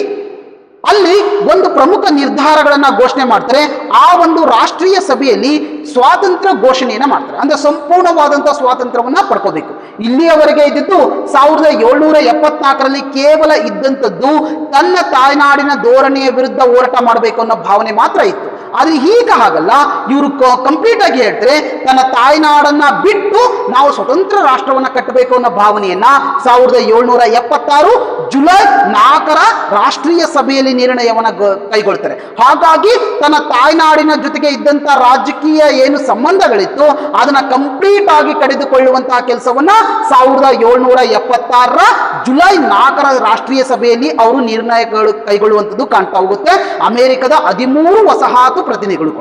ಅಲ್ಲಿ ಒಂದು ಪ್ರಮುಖ ನಿರ್ಧಾರಗಳನ್ನ ಘೋಷಣೆ ಮಾಡ್ತಾರೆ. ಆ ಒಂದು ರಾಷ್ಟ್ರೀಯ ಸಭೆಯಲ್ಲಿ ಸ್ವಾತಂತ್ರ್ಯ ಘೋಷಣೆಯನ್ನ ಮಾಡ್ತಾರೆ. ಅಂದ್ರೆ ಸಂಪೂರ್ಣವಾದಂತಹ ಸ್ವಾತಂತ್ರ್ಯವನ್ನ ಪಡ್ಕೋಬೇಕು. ಇಲ್ಲಿಯವರೆಗೆ ಇದ್ದಿದ್ದು 1774ರಲ್ಲಿ ಕೇವಲ ಇದ್ದಂಥದ್ದು ತನ್ನ ತಾಯ್ನಾಡಿನ ಧೋರಣೆಯ ವಿರುದ್ಧ ಹೋರಾಟ ಮಾಡಬೇಕು ಅನ್ನೋ ಭಾವನೆ ಮಾತ್ರ ಇತ್ತು. ಆದ್ರೆ ಈಗ ಹಾಗಲ್ಲ, ಇವರು ಕಂಪ್ಲೀಟ್ ಆಗಿ ಹೇಳ್ತಾರೆ ತನ್ನ ತಾಯ್ನಾಡನ್ನ ಬಿಟ್ಟು ನಾವು ಸ್ವತಂತ್ರ ರಾಷ್ಟ್ರವನ್ನ ಕಟ್ಟಬೇಕು ಅನ್ನೋ ಭಾವನೆಯನ್ನ 1776 ಜುಲೈ 4ರ ರಾಷ್ಟ್ರೀಯ ಸಭೆಯಲ್ಲಿ ನಿರ್ಣಯವನ್ನ ಕೈಗೊಳ್ತಾರೆ. ಹಾಗಾಗಿ ತನ್ನ ತಾಯ್ನಾಡಿನ ಜೊತೆಗೆ ಇದ್ದಂತ ರಾಜಕೀಯ ಏನು ಸಂಬಂಧಗಳಿತ್ತು ಅದನ್ನ ಕಂಪ್ಲೀಟ್ ಆಗಿ ಕಡಿದುಕೊಳ್ಳುವಂತಹ ಕೆಲಸವನ್ನ 1776ರ ಜುಲೈ 4ರ ರಾಷ್ಟ್ರೀಯ ಸಭೆಯಲ್ಲಿ ಅವರು ನಿರ್ಣಯಗಳು ಕೈಗೊಳ್ಳುವಂಥದ್ದು ಕಾಣ್ತಾ ಹೋಗುತ್ತೆ. ಅಮೆರಿಕದ 13 ವಸಾಹತು ಪ್ರತಿನಿಧಿಗಳು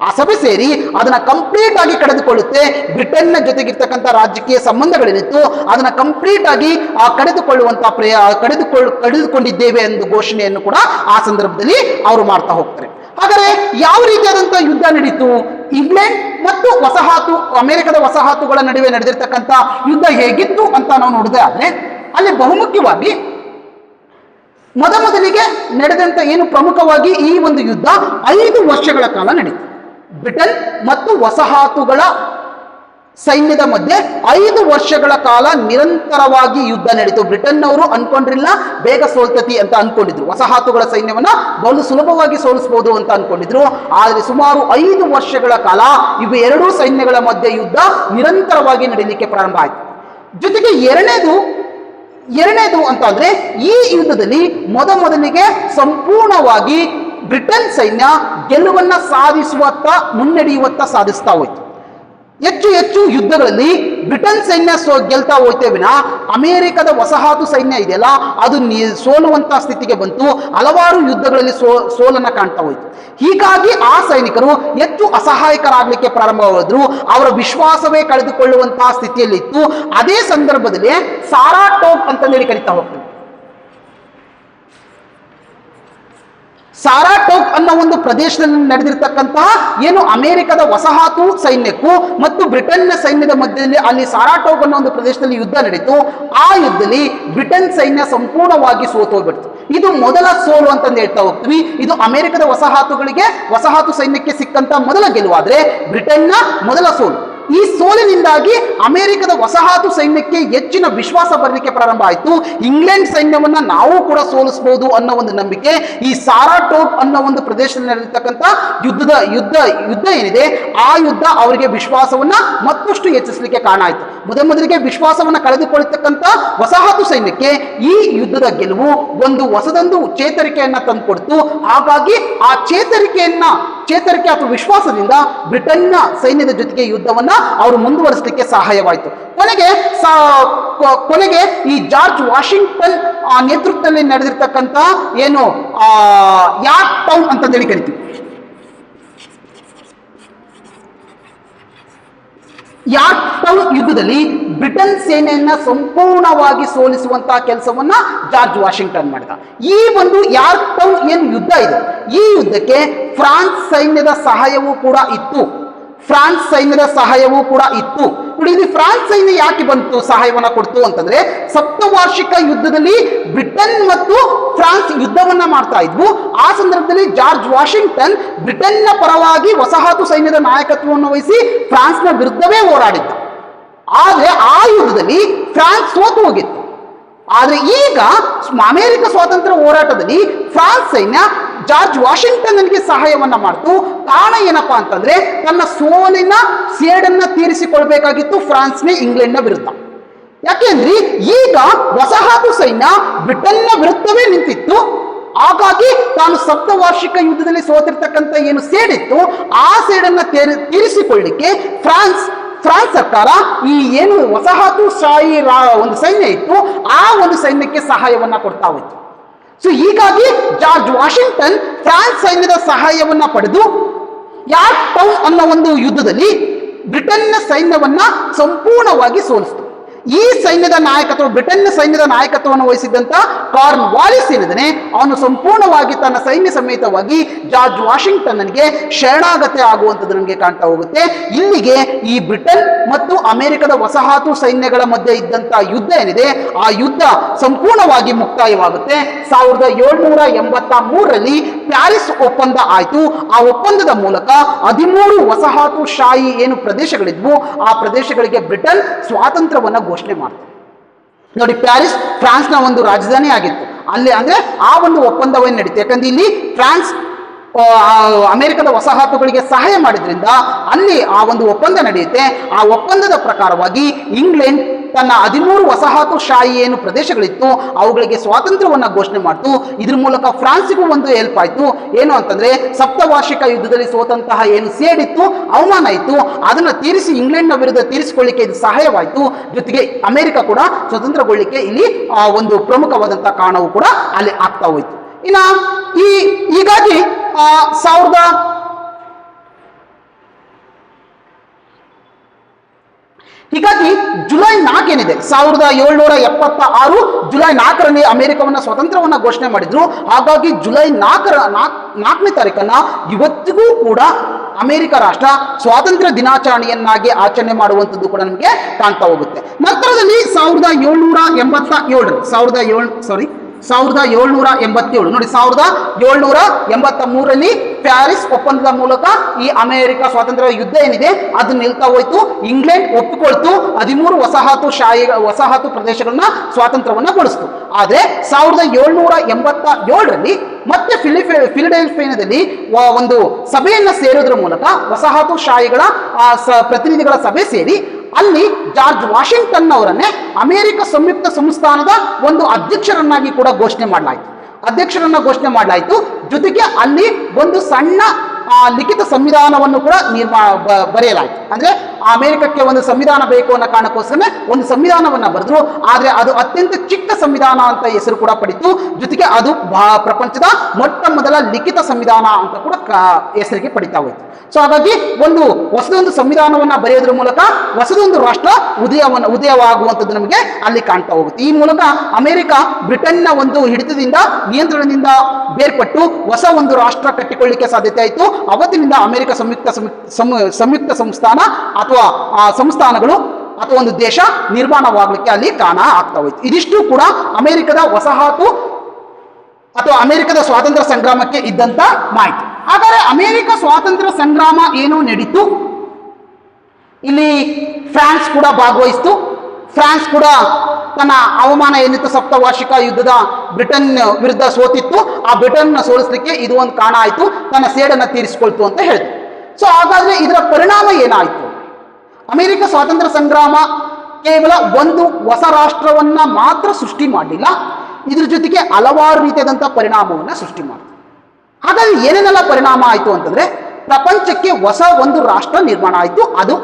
ಆ ಸಭೆ ಸೇರಿ ಅದನ್ನ ಕಂಪ್ಲೀಟ್ ಆಗಿ ಕಳೆದುಕೊಳ್ಳುತ್ತೆ. ಬ್ರಿಟನ್ನ ಜೊತೆಗಿರ್ತಕ್ಕಂಥ ರಾಜಕೀಯ ಸಂಬಂಧಗಳೇನಿತ್ತು ಅದನ್ನ ಕಂಪ್ಲೀಟ್ ಆಗಿ ಕಡಿದುಕೊಳ್ಳುವಂತಹ ಕಡಿದುಕೊಂಡಿದ್ದೇವೆ ಎಂದು ಘೋಷಣೆಯನ್ನು ಕೂಡ ಆ ಸಂದರ್ಭದಲ್ಲಿ ಅವರು ಮಾಡ್ತಾ ಹೋಗ್ತಾರೆ. ಹಾಗಾದ್ರೆ ಯಾವ ರೀತಿಯಾದಂತಹ ಯುದ್ಧ ನಡೀತು? ಇಂಗ್ಲೆಂಡ್ ಮತ್ತು ಅಮೆರಿಕದ ವಸಾಹತುಗಳ ನಡುವೆ ನಡೆದಿರ್ತಕ್ಕಂಥ ಯುದ್ಧ ಹೇಗಿತ್ತು ಅಂತ ನಾವು ನೋಡಿದ್ರೆ ಆದ್ರೆ ಅಲ್ಲಿ ಬಹುಮುಖ್ಯವಾಗಿ ಮೊದಲಿಗೆ ನಡೆದಂತ ಏನು ಪ್ರಮುಖವಾಗಿ ಈ ಒಂದು ಯುದ್ಧ 5 ವರ್ಷಗಳ ಕಾಲ ನಡೀತು. ಬ್ರಿಟನ್ ಮತ್ತು ವಸಾಹತುಗಳ ಸೈನ್ಯದ ಮಧ್ಯೆ 5 ವರ್ಷಗಳ ಕಾಲ ನಿರಂತರವಾಗಿ ಯುದ್ಧ ನಡೀತು. ಬ್ರಿಟನ್ನವರು ಅನ್ಕೊಂಡಿರಲಿಲ್ಲ ಬೇಗ ಸೋಲ್ತತಿ ಅಂತ ಅನ್ಕೊಂಡಿದ್ರು, ವಸಾಹತುಗಳ ಸೈನ್ಯವನ್ನ ಬಹಳ ಸುಲಭವಾಗಿ ಸೋಲಿಸಬಹುದು ಅಂತ ಅನ್ಕೊಂಡಿದ್ರು. ಆದರೆ ಸುಮಾರು 5 ವರ್ಷಗಳ ಕಾಲ ಇವು ಎರಡೂ ಸೈನ್ಯಗಳ ಮಧ್ಯೆ ಯುದ್ಧ ನಿರಂತರವಾಗಿ ನಡೀಲಿಕ್ಕೆ ಪ್ರಾರಂಭ ಆಯಿತು. ಜೊತೆಗೆ ಎರಡನೇದು ಅಂತ ಅಂದ್ರೆ ಈ ಯುದ್ಧದಲ್ಲಿ ಮೊದಲಿಗೆ ಸಂಪೂರ್ಣವಾಗಿ ಬ್ರಿಟನ್ ಸೈನ್ಯ ಗೆಲುವನ್ನ ಸಾಧಿಸುವತ್ತ ಮುನ್ನಡೆಯುವತ್ತ ಸಾಧಿಸ್ತಾ ಹೋಯ್ತು. ಹೆಚ್ಚು ಹೆಚ್ಚು ಯುದ್ಧಗಳಲ್ಲಿ ಬ್ರಿಟನ್ ಸೈನ್ಯ ಗೆಲ್ತಾ ಹೋಯ್ತೇ ವಿನ ಅಮೆರಿಕದ ವಸಾಹತು ಸೈನ್ಯ ಇದೆಯಲ್ಲ ಅದು ಸೋಲುವಂತ ಸ್ಥಿತಿಗೆ ಬಂತು. ಹಲವಾರು ಯುದ್ಧಗಳಲ್ಲಿ ಸೋಲನ್ನ ಕಾಣ್ತಾ ಹೋಯ್ತು. ಹೀಗಾಗಿ ಆ ಸೈನಿಕರು ಹೆಚ್ಚು ಅಸಹಾಯಕರಾಗಲಿಕ್ಕೆ ಪ್ರಾರಂಭವಾದ್ರು. ಅವರ ವಿಶ್ವಾಸವೇ ಕಳೆದುಕೊಳ್ಳುವಂತಹ ಸ್ಥಿತಿಯಲ್ಲಿ ಇತ್ತು. ಅದೇ ಸಂದರ್ಭದಲ್ಲಿ ಸಾರಾಟೋಗ್ ಅಂತಂದೇಳಿ ಕರಿತಾ ಹೋಗ್ತೀವಿ. ಸಾರಾಟೋಗ್ ಅನ್ನೋ ಒಂದು ಪ್ರದೇಶದಲ್ಲಿ ನಡೆದಿರ್ತಕ್ಕಂತಹ ಏನು ಅಮೆರಿಕದ ವಸಾಹತು ಸೈನ್ಯಕ್ಕೂ ಮತ್ತು ಬ್ರಿಟನ್ನ ಸೈನ್ಯದ ಮಧ್ಯದಲ್ಲಿ ಅಲ್ಲಿ ಸಾರಾಟೋಗ್ ಅನ್ನೋ ಒಂದು ಪ್ರದೇಶದಲ್ಲಿ ಯುದ್ಧ ನಡೀತು. ಆ ಯುದ್ಧದಲ್ಲಿ ಬ್ರಿಟನ್ ಸೈನ್ಯ ಸಂಪೂರ್ಣವಾಗಿ ಸೋತೋಗ್ಬಿಡ್ತು. ಇದು ಮೊದಲ ಸೋಲು ಅಂತಂದು ಹೇಳ್ತಾ ಹೋಗ್ತೀವಿ. ಇದು ಅಮೆರಿಕದ ವಸಾಹತು ಸೈನ್ಯಕ್ಕೆ ಸಿಕ್ಕಂತ ಮೊದಲ ಗೆಲುವಾದ್ರೆ ಬ್ರಿಟನ್ನ ಮೊದಲ ಸೋಲು. ಈ ಸೋಲಿನಿಂದಾಗಿ ಅಮೆರಿಕದ ವಸಾಹತು ಸೈನ್ಯಕ್ಕೆ ಹೆಚ್ಚಿನ ವಿಶ್ವಾಸ ಬರಲಿಕ್ಕೆ ಪ್ರಾರಂಭ ಆಯಿತು. ಇಂಗ್ಲೆಂಡ್ ಸೈನ್ಯವನ್ನ ನಾವು ಕೂಡ ಸೋಲಿಸಬಹುದು ಅನ್ನೋ ಒಂದು ನಂಬಿಕೆ ಈ ಸಾರಾಟೋಗ್ ಅನ್ನೋ ಒಂದು ಪ್ರದೇಶದಲ್ಲಿ ನಡೆದಿರ್ತಕ್ಕಂಥ ಯುದ್ಧ ಏನಿದೆ ಆ ಯುದ್ಧ ಅವರಿಗೆ ವಿಶ್ವಾಸವನ್ನ ಮತ್ತಷ್ಟು ಹೆಚ್ಚಿಸಲಿಕ್ಕೆ ಕಾರಣ ಆಯಿತು. ಮೊದಲಿಗೆ ವಿಶ್ವಾಸವನ್ನ ಕಳೆದುಕೊಳ್ಳತಕ್ಕಂಥ ವಸಾಹತು ಸೈನ್ಯಕ್ಕೆ ಈ ಯುದ್ಧದ ಗೆಲುವು ಒಂದು ಹೊಸದೊಂದು ಚೇತರಿಕೆಯನ್ನ ತಂದುಕೊಡ್ತು. ಹಾಗಾಗಿ ಆ ಚೇತರಿಕೆ ಅಥವಾ ವಿಶ್ವಾಸದಿಂದ ಬ್ರಿಟನ್ನ ಸೈನ್ಯದ ಜೊತೆಗೆ ಯುದ್ಧವನ್ನ ಅವರು ಮುಂದುವರಿಸಲಿಕ್ಕೆ ಸಹಾಯವಾಯಿತು. ಕೊನೆಗೆ ಈ ಜಾರ್ಜ್ ವಾಷಿಂಗ್ಟನ್ ನೇತೃತ್ವದಲ್ಲಿ ನಡೆದಿರ್ತಕ್ಕಂಥ ಏನು ಯಾರ್ಕ್ ಟೌನ್ ಅಂತಂದೇಳಿ ಕರಿತೀವಿ. ಯಾರ್ಕ್ ಟೌನ್ ಯುದ್ಧದಲ್ಲಿ ಬ್ರಿಟನ್ ಸೇನೆಯನ್ನ ಸಂಪೂರ್ಣವಾಗಿ ಸೋಲಿಸುವಂತಹ ಕೆಲಸವನ್ನ ಜಾರ್ಜ್ ವಾಷಿಂಗ್ಟನ್ ಮಾಡಿದ. ಈ ಒಂದು ಯಾರ್ಕ್ ಟೌನ್ ಏನು ಯುದ್ಧ ಇದೆ, ಈ ಯುದ್ಧಕ್ಕೆ ಫ್ರಾನ್ಸ್ ಸೈನ್ಯದ ಸಹಾಯವೂ ಕೂಡ ಇತ್ತು. ಇಲ್ಲಿ ಫ್ರಾನ್ಸ್ ಸೈನ್ಯ ಯಾಕೆ ಬಂತು, ಸಹಾಯವನ್ನ ಕೊಡ್ತು ಅಂತಂದ್ರೆ ಸಪ್ತವಾರ್ಷಿಕ ಯುದ್ಧದಲ್ಲಿ ಬ್ರಿಟನ್ ಮತ್ತು ಫ್ರಾನ್ಸ್ ಯುದ್ಧವನ್ನ ಮಾಡ್ತಾ ಇದ್ವು. ಆ ಸಂದರ್ಭದಲ್ಲಿ ಜಾರ್ಜ್ ವಾಷಿಂಗ್ಟನ್ ಬ್ರಿಟನ್ನ ಪರವಾಗಿ ವಸಾಹತು ಸೈನ್ಯದ ನಾಯಕತ್ವವನ್ನು ವಹಿಸಿ ಫ್ರಾನ್ಸ್ನ ವಿರುದ್ಧವೇ ಹೋರಾಡಿದ್ದ. ಆದ್ರೆ ಆ ಯುದ್ಧದಲ್ಲಿ ಫ್ರಾನ್ಸ್ ಸೋತು ಹೋಗಿತ್ತು. ಆದ್ರೆ ಈಗ ಅಮೆರಿಕ ಸ್ವಾತಂತ್ರ್ಯ ಹೋರಾಟದಲ್ಲಿ ಫ್ರಾನ್ಸ್ ಸೈನ್ಯ ಜಾರ್ಜ್ ವಾಷಿಂಗ್ಟನ್ಗೆ ಸಹಾಯವನ್ನ ಮಾಡ್ತು. ಕಾರಣ ಏನಪ್ಪಾ ಅಂತಂದ್ರೆ ತನ್ನ ಸೋಲಿನ ಸೇಡನ್ನ ತೀರಿಸಿಕೊಳ್ಬೇಕಾಗಿತ್ತು ಫ್ರಾನ್ಸ್ನೇ ಇಂಗ್ಲೆಂಡ್ನ ವಿರುದ್ಧ. ಯಾಕೆಂದ್ರೆ ಈಗ ವಸಾಹತು ಸೈನ್ಯ ಬ್ರಿಟನ್ನ ವಿರುದ್ಧವೇ ನಿಂತಿತ್ತು. ಹಾಗಾಗಿ ತಾನು ಸಪ್ತವಾರ್ಷಿಕ ಯುದ್ಧದಲ್ಲಿ ಸೋತಿರ್ತಕ್ಕಂಥ ಏನು ಸೇಡಿತ್ತು ಆ ಸೇಡನ್ನ ತೀರಿಸಿಕೊಳ್ಳಿಕ್ಕೆ ಫ್ರಾನ್ಸ್ ಸರ್ಕಾರ ಈ ಏನು ವಸಾಹತುಶಾಹಿ ಒಂದು ಸೈನ್ಯ ಇತ್ತು ಆ ಒಂದು ಸೈನ್ಯಕ್ಕೆ ಸಹಾಯವನ್ನ ಕೊಡ್ತಾ ಹೋಯ್ತು. ಸೊ ಹೀಗಾಗಿ ಜಾರ್ಜ್ ವಾಷಿಂಗ್ಟನ್ ಫ್ರಾನ್ಸ್ ಸೈನ್ಯದ ಸಹಾಯವನ್ನ ಪಡೆದು ಯಾರ್ಕ್ ಟೌನ್ ಅನ್ನೋ ಒಂದು ಯುದ್ಧದಲ್ಲಿ ಬ್ರಿಟನ್ನ ಸೈನ್ಯವನ್ನ ಸಂಪೂರ್ಣವಾಗಿ ಸೋಲಿಸಿತು. ಈ ಸೈನ್ಯದ ನಾಯಕತ್ವ ಬ್ರಿಟನ್ನ ಸೈನ್ಯದ ನಾಯಕತ್ವವನ್ನು ವಹಿಸಿದ್ದಂತ ಕಾರ್ನ್ ವಾಲಿಸ್ ಏನಿದ್ದಾನೆ ಅವನು ಸಂಪೂರ್ಣವಾಗಿ ತನ್ನ ಸೈನ್ಯ ಸಮೇತವಾಗಿ ಜಾರ್ಜ್ ವಾಷಿಂಗ್ಟನ್ಗೆ ಶರಣಾಗತಿ ಆಗುವಂಥದ್ದು ನಮಗೆ ಕಾಣ್ತಾ ಹೋಗುತ್ತೆ. ಇಲ್ಲಿಗೆ ಈ ಬ್ರಿಟನ್ ಮತ್ತು ಅಮೆರಿಕದ ವಸಾಹತು ಸೈನ್ಯಗಳ ಮಧ್ಯೆ ಇದ್ದಂತ ಯುದ್ಧ ಏನಿದೆ ಆ ಯುದ್ಧ ಸಂಪೂರ್ಣವಾಗಿ ಮುಕ್ತಾಯವಾಗುತ್ತೆ. 1783ರಲ್ಲಿ ಪ್ಯಾರಿಸ್ ಒಪ್ಪಂದ ಆಯಿತು. ಆ ಒಪ್ಪಂದದ ಮೂಲಕ 13 ವಸಾಹತುಶಾಹಿ ಏನು ಪ್ರದೇಶಗಳಿದ್ವು ಆ ಪ್ರದೇಶಗಳಿಗೆ ಬ್ರಿಟನ್ ಸ್ವಾತಂತ್ರ್ಯವನ್ನ ಘೋಷಣೆ ಮಾಡ್ತಾರೆ. ನೋಡಿ, ಪ್ಯಾರಿಸ್ ಫ್ರಾನ್ಸ್ನ ಒಂದು ರಾಜಧಾನಿ ಆಗಿತ್ತು. ಅಲ್ಲಿ ಅಂದ್ರೆ ಆ ಒಂದು ಒಪ್ಪಂದವೇನು ನಡೀತು. ಯಾಕಂದ್ರೆ ಇಲ್ಲಿ ಫ್ರಾನ್ಸ್ ಅಮೆರಿಕದ ವಸಾಹತುಗಳಿಗೆ ಸಹಾಯ ಮಾಡಿದ್ರಿಂದ ಅಲ್ಲಿ ಆ ಒಂದು ಒಪ್ಪಂದ ನಡೆಯುತ್ತೆ. ಆ ಒಪ್ಪಂದದ ಪ್ರಕಾರವಾಗಿ ಇಂಗ್ಲೆಂಡ್ ತನ್ನ 13 ವಸಾಹತುಶಾಹಿ ಏನು ಪ್ರದೇಶಗಳಿತ್ತು ಅವುಗಳಿಗೆ ಸ್ವಾತಂತ್ರ್ಯವನ್ನ ಘೋಷಣೆ ಮಾಡ್ತು. ಇದ್ರ ಮೂಲಕ ಫ್ರಾನ್ಸಿಗೂ ಒಂದು ಹೆಲ್ಪ್ ಆಯ್ತು. ಏನು ಅಂತಂದ್ರೆ ಸಪ್ತವಾರ್ಷಿಕ ಯುದ್ಧದಲ್ಲಿ ಸೋತಂತಹ ಏನು ಸೇಡಿತ್ತು ಅವಮಾನ ಇತ್ತು ಅದನ್ನ ತೀರಿಸಿ ಇಂಗ್ಲೆಂಡ್ನ ವಿರುದ್ಧ ತೀರಿಸಿಕೊಳ್ಳಿಕ್ಕೆ ಇದು ಸಹಾಯವಾಯಿತು. ಜೊತೆಗೆ ಅಮೆರಿಕ ಕೂಡ ಸ್ವತಂತ್ರಗೊಳ್ಳಿಕ್ಕೆ ಇಲ್ಲಿ ಒಂದು ಪ್ರಮುಖವಾದಂತಹ ಕಾರಣವೂ ಕೂಡ ಅಲ್ಲಿ ಆಗ್ತಾ ಹೋಯ್ತು. ಇನ್ನ ಹೀಗಾಗಿ ಜುಲೈ 4 ಏನಿದೆ 1776 ಜುಲೈ 4ರಲ್ಲಿ ಅಮೆರಿಕವನ್ನ ಸ್ವಾತಂತ್ರ್ಯವನ್ನ ಘೋಷಣೆ ಮಾಡಿದ್ರು. ಹಾಗಾಗಿ ಜುಲೈ 4ನೇ ತಾರೀಕನ್ನ ಇವತ್ತಿಗೂ ಕೂಡ ಅಮೆರಿಕ ರಾಷ್ಟ್ರ ಸ್ವಾತಂತ್ರ್ಯ ದಿನಾಚರಣೆಯನ್ನಾಗಿ ಆಚರಣೆ ಮಾಡುವಂಥದ್ದು ಕೂಡ ನಮಗೆ ಕಾಣ್ತಾ ಹೋಗುತ್ತೆ. ನಂತರದಲ್ಲಿ 1787 ನೋಡಿ 1783ರಲ್ಲಿ ಪ್ಯಾರಿಸ್ ಒಪ್ಪಂದದ ಮೂಲಕ ಈ ಅಮೆರಿಕ ಸ್ವಾತಂತ್ರ್ಯ ಯುದ್ಧ ಏನಿದೆ ಅದು ನಿಲ್ತಾ ಹೋಯ್ತು. ಇಂಗ್ಲೆಂಡ್ ಒಪ್ಪಿಕೊಳ್ತು 13 ವಸಾಹತು ಪ್ರದೇಶಗಳನ್ನ ಸ್ವಾತಂತ್ರ್ಯವನ್ನ ಗೊಳಿಸ್ತು. ಆದ್ರೆ 1787ರಲ್ಲಿ ಮತ್ತೆ ಫಿಲಡೆಲ್ಫಿಯಾದಲ್ಲಿ ಒಂದು ಸಭೆಯನ್ನ ಸೇರೋದ್ರ ಮೂಲಕ ವಸಾಹತುಶಾಹಿಗಳ ಪ್ರತಿನಿಧಿಗಳ ಸಭೆ ಸೇರಿ ಅಲ್ಲಿ ಜಾರ್ಜ್ ವಾಷಿಂಗ್ಟನ್ ಅವರನ್ನೇ ಅಮೆರಿಕ ಸಂಯುಕ್ತ ಸಂಸ್ಥಾನದ ಒಂದು ಅಧ್ಯಕ್ಷರನ್ನಾಗಿ ಕೂಡ ಘೋಷಣೆ ಮಾಡಲಾಯಿತು. ಅಧ್ಯಕ್ಷರನ್ನ ಘೋಷಣೆ ಮಾಡಲಾಯಿತು. ಜೊತೆಗೆ ಅಲ್ಲಿ ಒಂದು ಸಣ್ಣ ಲಿಖಿತ ಸಂವಿಧಾನವನ್ನು ಕೂಡ ಬರೆಯಲಾಯಿತು. ಅಂದ್ರೆ ಅಮೆರಿಕಕ್ಕೆ ಒಂದು ಸಂವಿಧಾನ ಬೇಕು ಅನ್ನೋ ಕಾರಣಕ್ಕೋಸ್ಕರ ಒಂದು ಸಂವಿಧಾನವನ್ನ ಬರೆದ್ರು. ಆದ್ರೆ ಅದು ಅತ್ಯಂತ ಚಿಕ್ಕ ಸಂವಿಧಾನ ಅಂತ ಹೆಸರು ಕೂಡ ಪಡಿತು. ಜೊತೆಗೆ ಅದು ಪ್ರಪಂಚದ ಮೊಟ್ಟ ಮೊದಲ ಲಿಖಿತ ಸಂವಿಧಾನ ಅಂತ ಕೂಡ ಹೆಸರಿಗೆ ಪಡಿತಾ ಹೋಯ್ತು. ಸೊ ಹಾಗಾಗಿ ಹೊಸದೊಂದು ಸಂವಿಧಾನವನ್ನ ಬರೆಯೋದ್ರ ಮೂಲಕ ಹೊಸದೊಂದು ರಾಷ್ಟ್ರ ಉದಯವಾಗುವಂಥದ್ದು ನಮಗೆ ಅಲ್ಲಿ ಕಾಣ್ತಾ ಹೋಗುತ್ತೆ. ಈ ಮೂಲಕ ಅಮೆರಿಕ ಬ್ರಿಟನ್ನ ಒಂದು ಹಿಡಿತದಿಂದ ನಿಯಂತ್ರಣದಿಂದ ಬೇರ್ಪಟ್ಟು ಹೊಸ ಒಂದು ರಾಷ್ಟ್ರ ಕಟ್ಟಿಕೊಳ್ಳಿಕ್ಕೆ ಸಾಧ್ಯತೆ ಆಯಿತು. ಅವತ್ತಿನಿಂದ ಅಮೆರಿಕ ಸಂಯುಕ್ತ ಸಂಸ್ಥಾನ ಅಥವಾ ಸಂಸ್ಥಾನಗಳು ಅಥವಾ ಒಂದು ದೇಶ ನಿರ್ಮಾಣವಾಗಲಿಕ್ಕೆ ಅಲ್ಲಿ ಕಾರಣ ಆಗ್ತಾ ಹೋಯ್ತು. ಇದಿಷ್ಟು ಕೂಡ ಅಮೆರಿಕದ ವಸಾಹತು ಅಥವಾ ಅಮೆರಿಕದ ಸ್ವಾತಂತ್ರ್ಯ ಸಂಗ್ರಾಮಕ್ಕೆ ಇದ್ದಂತ ಮಾಹಿತಿ. ಹಾಗಾದ್ರೆ ಅಮೆರಿಕ ಸ್ವಾತಂತ್ರ್ಯ ಸಂಗ್ರಾಮ ಏನೋ ನಡೀತು, ಇಲ್ಲಿ ಫ್ರಾನ್ಸ್ ಕೂಡ ಭಾಗವಹಿಸಿತು. ಫ್ರಾನ್ಸ್ ಕೂಡ ತನ್ನ ಅವಮಾನ ಏನಿತ್ತು, ಸಪ್ತವಾರ್ಷಿಕ ಯುದ್ಧದ ಬ್ರಿಟನ್ ವಿರುದ್ಧ ಸೋತಿತ್ತು. ಆ ಬ್ರಿಟನ್ ಸೋಲಿಸಲಿಕ್ಕೆ ಇದು ಒಂದು ಕಾರಣ ಆಯಿತು, ತನ್ನ ಸೇಡನ್ನು ತೀರಿಸಿಕೊಳ್ತು ಅಂತ ಹೇಳಿದ್ರು. ಸೊ ಹಾಗಾದ್ರೆ ಇದರ ಪರಿಣಾಮ ಏನಾಯಿತು? ಅಮೆರಿಕ ಸ್ವಾತಂತ್ರ್ಯ ಸಂಗ್ರಾಮ ಕೇವಲ ಒಂದು ಹೊಸ ರಾಷ್ಟ್ರವನ್ನ ಮಾತ್ರ ಸೃಷ್ಟಿ ಮಾಡಲಿಲ್ಲ, ಇದ್ರ ಜೊತೆಗೆ ಹಲವಾರು ರೀತಿಯಾದಂತಹ ಪರಿಣಾಮವನ್ನ ಸೃಷ್ಟಿ ಮಾಡಿತು. ಹಾಗಾದ್ರೆ ಏನೇನೆಲ್ಲ ಪರಿಣಾಮ ಆಯಿತು ಅಂತಂದ್ರೆ, ಪ್ರಪಂಚಕ್ಕೆ ಹೊಸ ಒಂದು ರಾಷ್ಟ್ರ ನಿರ್ಮಾಣ ಆಯಿತು, ಅದು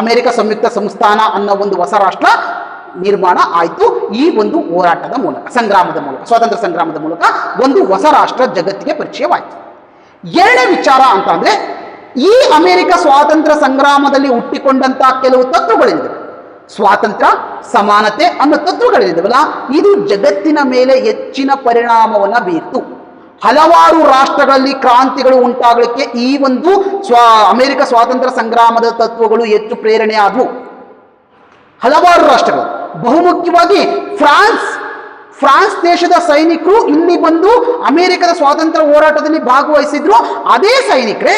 ಅಮೆರಿಕ ಸಂಯುಕ್ತ ಸಂಸ್ಥಾನ ಅನ್ನೋ ಒಂದು ಹೊಸ ರಾಷ್ಟ್ರ ನಿರ್ಮಾಣ ಆಯಿತು. ಈ ಒಂದು ಹೋರಾಟದ ಮೂಲಕ, ಸ್ವಾತಂತ್ರ್ಯ ಸಂಗ್ರಾಮದ ಮೂಲಕ ಒಂದು ಹೊಸ ರಾಷ್ಟ್ರ ಜಗತ್ತಿಗೆ ಪರಿಚಯವಾಯಿತು. ಎರಡನೇ ವಿಚಾರ ಅಂತ ಅಂದ್ರೆ, ಈ ಅಮೆರಿಕ ಸ್ವಾತಂತ್ರ್ಯ ಸಂಗ್ರಾಮದಲ್ಲಿ ಹುಟ್ಟಿಕೊಂಡಂತಹ ಕೆಲವು ತತ್ವಗಳಿವೆ. ಸ್ವಾತಂತ್ರ್ಯ, ಸಮಾನತೆ ಅನ್ನೋ ತತ್ವಗಳಿದೆವಲ್ಲ, ಇದು ಜಗತ್ತಿನ ಮೇಲೆ ಹೆಚ್ಚಿನ ಪರಿಣಾಮವನ್ನ ಬೀರ್ತು. ಹಲವಾರು ರಾಷ್ಟ್ರಗಳಲ್ಲಿ ಕ್ರಾಂತಿಗಳು ಉಂಟಾಗಲಿಕ್ಕೆ ಈ ಒಂದು ಅಮೆರಿಕ ಸ್ವಾತಂತ್ರ್ಯ ಸಂಗ್ರಾಮದ ತತ್ವಗಳು ಹೆಚ್ಚು ಪ್ರೇರಣೆ ಆದವು. ಹಲವಾರು ರಾಷ್ಟ್ರಗಳು, ಬಹುಮುಖ್ಯವಾಗಿ ಫ್ರಾನ್ಸ್ ದೇಶದ ಸೈನಿಕರು ಇಲ್ಲಿ ಬಂದು ಅಮೆರಿಕದ ಸ್ವಾತಂತ್ರ್ಯ ಹೋರಾಟದಲ್ಲಿ ಭಾಗವಹಿಸಿದ್ರು. ಅದೇ ಸೈನಿಕರೇ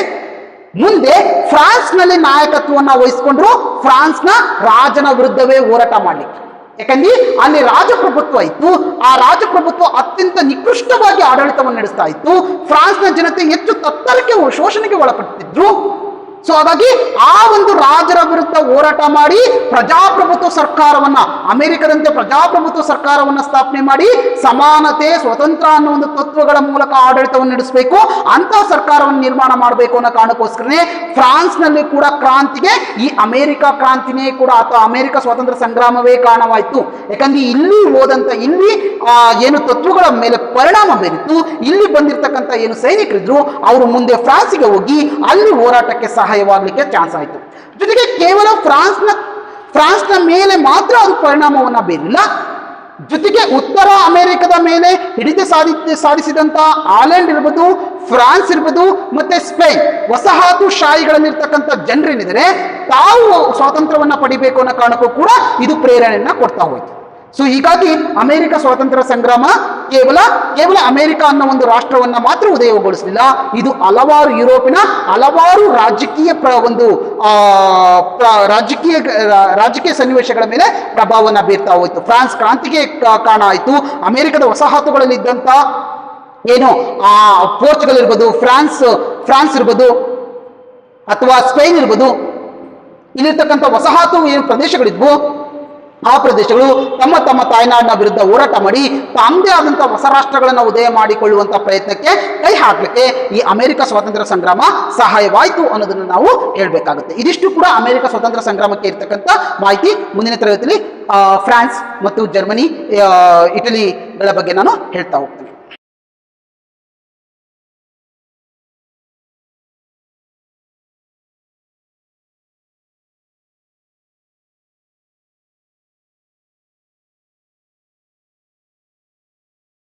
ಮುಂದೆ ಫ್ರಾನ್ಸ್ನಲ್ಲಿ ನಾಯಕತ್ವವನ್ನು ವಹಿಸಿಕೊಂಡ್ರು, ಫ್ರಾನ್ಸ್ನ ರಾಜನ ವಿರುದ್ಧವೇ ಹೋರಾಟ ಮಾಡಲಿಕ್ಕೆ. ಯಾಕಂದ್ರೆ ಅಲ್ಲಿ ರಾಜಪ್ರಭುತ್ವ ಇತ್ತು, ಆ ರಾಜಪ್ರಭುತ್ವ ಅತ್ಯಂತ ನಿಕೃಷ್ಟವಾಗಿ ಆಡಳಿತವನ್ನು ನಡೆಸ್ತಾ ಇತ್ತು. ಫ್ರಾನ್ಸ್ನ ಜನತೆ ಹೆಚ್ಚು ತತ್ತರಕ್ಕೆ, ಶೋಷಣೆಗೆ ಒಳಪಟ್ಟಿದ್ರು. ಸೊ ಹಾಗಾಗಿ ಆ ಒಂದು ರಾಜರ ವಿರುದ್ಧ ಹೋರಾಟ ಮಾಡಿ ಪ್ರಜಾಪ್ರಭುತ್ವ ಸರ್ಕಾರವನ್ನ, ಅಮೆರಿಕದಂತೆ ಪ್ರಜಾಪ್ರಭುತ್ವ ಸರ್ಕಾರವನ್ನ ಸ್ಥಾಪನೆ ಮಾಡಿ ಸಮಾನತೆ, ಸ್ವತಂತ್ರ ಅನ್ನೋ ಒಂದು ತತ್ವಗಳ ಮೂಲಕ ಆಡಳಿತವನ್ನು ನಡೆಸಬೇಕು, ಅಂತಹ ಸರ್ಕಾರವನ್ನು ನಿರ್ಮಾಣ ಮಾಡಬೇಕು ಅನ್ನೋ ಕಾರಣಕ್ಕೋಸ್ಕರನೇ ಫ್ರಾನ್ಸ್ನಲ್ಲಿ ಕೂಡ ಕ್ರಾಂತಿಗೆ ಈ ಅಮೆರಿಕ ಕ್ರಾಂತಿನೇ ಕೂಡ ಅಥವಾ ಅಮೆರಿಕ ಸ್ವಾತಂತ್ರ್ಯ ಸಂಗ್ರಾಮವೇ ಕಾರಣವಾಯಿತು. ಯಾಕಂದ್ರೆ ಇಲ್ಲಿ ಏನು ತತ್ವಗಳ ಮೇಲೆ ಪರಿಣಾಮ ಬೀರಿತ್ತು, ಇಲ್ಲಿ ಬಂದಿರತಕ್ಕಂಥ ಏನು ಸೈನಿಕರಿದ್ರು ಅವರು ಮುಂದೆ ಫ್ರಾನ್ಸ್ಗೆ ಹೋಗಿ ಅಲ್ಲಿ ಹೋರಾಟಕ್ಕೆ ಸಹಾಯವಾಗಲಿಕ್ಕೆ ಚಾನ್ಸ್ ಆಯಿತು. ಜೊತೆಗೆ ಕೇವಲ ಫ್ರಾನ್ಸ್ನ ಮೇಲೆ ಮಾತ್ರ ಅದು ಪರಿಣಾಮವನ್ನ ಬೀರಿಲ್ಲ, ಜೊತೆಗೆ ಉತ್ತರ ಅಮೆರಿಕದ ಮೇಲೆ ಹಿಡಿತ ಸಾಧಿಸಿದಂತ ಆಲೆಂಡ್ ಇರ್ಬೋದು, ಫ್ರಾನ್ಸ್ ಇರ್ಬೋದು, ಮತ್ತೆ ಸ್ಪೇನ್ ವಸಾಹತು ಶಾಹಿಗಳಲ್ಲಿರ್ತಕ್ಕಂಥ ಜನರೇನಿದ್ದಾರೆ ತಾವು ಸ್ವಾತಂತ್ರ್ಯವನ್ನ ಪಡಿಬೇಕು ಅನ್ನೋ ಕಾರಣಕ್ಕೂ ಕೂಡ ಇದು ಪ್ರೇರಣೆಯನ್ನ ಕೊಡ್ತಾ ಹೋಯ್ತು. ಸೊ ಹೀಗಾಗಿ ಅಮೆರಿಕ ಸ್ವಾತಂತ್ರ್ಯ ಸಂಗ್ರಾಮ ಕೇವಲ ಅಮೆರಿಕ ಅನ್ನೋ ಒಂದು ರಾಷ್ಟ್ರವನ್ನ ಮಾತ್ರ ಉದಯಗೊಳಿಸಲಿಲ್ಲ, ಇದು ಹಲವಾರು ಯುರೋಪಿನ ಹಲವಾರು ರಾಜಕೀಯ ಸನ್ನಿವೇಶಗಳ ಮೇಲೆ ಪ್ರಭಾವವನ್ನು ಬೀರ್ತಾ ಹೋಯಿತು. ಫ್ರಾನ್ಸ್ ಕ್ರಾಂತಿಗೆ ಕಾರಣ ಆಯಿತು. ಅಮೆರಿಕದ ವಸಾಹತುಗಳಲ್ಲಿ ಇದ್ದಂತ ಏನು ಪೋರ್ಚುಗಲ್ ಇರ್ಬೋದು, ಫ್ರಾನ್ಸ್ ಇರ್ಬೋದು ಅಥವಾ ಸ್ಪೇನ್ ಇರ್ಬೋದು, ಇಲ್ಲಿರ್ತಕ್ಕಂಥ ವಸಾಹತು ಏನು ಪ್ರದೇಶಗಳಿದ್ವು ಆ ಪ್ರದೇಶಗಳು ತಮ್ಮ ತಾಯ್ನಾಡಿನ ವಿರುದ್ಧ ಹೋರಾಟ ಮಾಡಿ ತಮ್ಮದೇ ಆದಂತಹ ಹೊಸ ರಾಷ್ಟ್ರಗಳನ್ನು ಉದಯ ಮಾಡಿಕೊಳ್ಳುವಂತಹ ಪ್ರಯತ್ನಕ್ಕೆ ಕೈ ಹಾಕಲಿಕ್ಕೆ ಈ ಅಮೆರಿಕ ಸ್ವಾತಂತ್ರ್ಯ ಸಂಗ್ರಾಮ ಸಹಾಯವಾಯಿತು ಅನ್ನೋದನ್ನು ನಾವು ಹೇಳ್ಬೇಕಾಗುತ್ತೆ. ಇದಿಷ್ಟು ಕೂಡ ಅಮೆರಿಕ ಸ್ವಾತಂತ್ರ್ಯ ಸಂಗ್ರಾಮಕ್ಕೆ ಇರ್ತಕ್ಕಂಥ ಮಾಹಿತಿ. ಮುಂದಿನ ತರಗತಿಯಲ್ಲಿ ಫ್ರಾನ್ಸ್ ಮತ್ತು ಜರ್ಮನಿ, ಇಟಲಿಗಳ ಬಗ್ಗೆ ನಾನು ಹೇಳ್ತಾ ಹೋಗ್ತೇನೆ.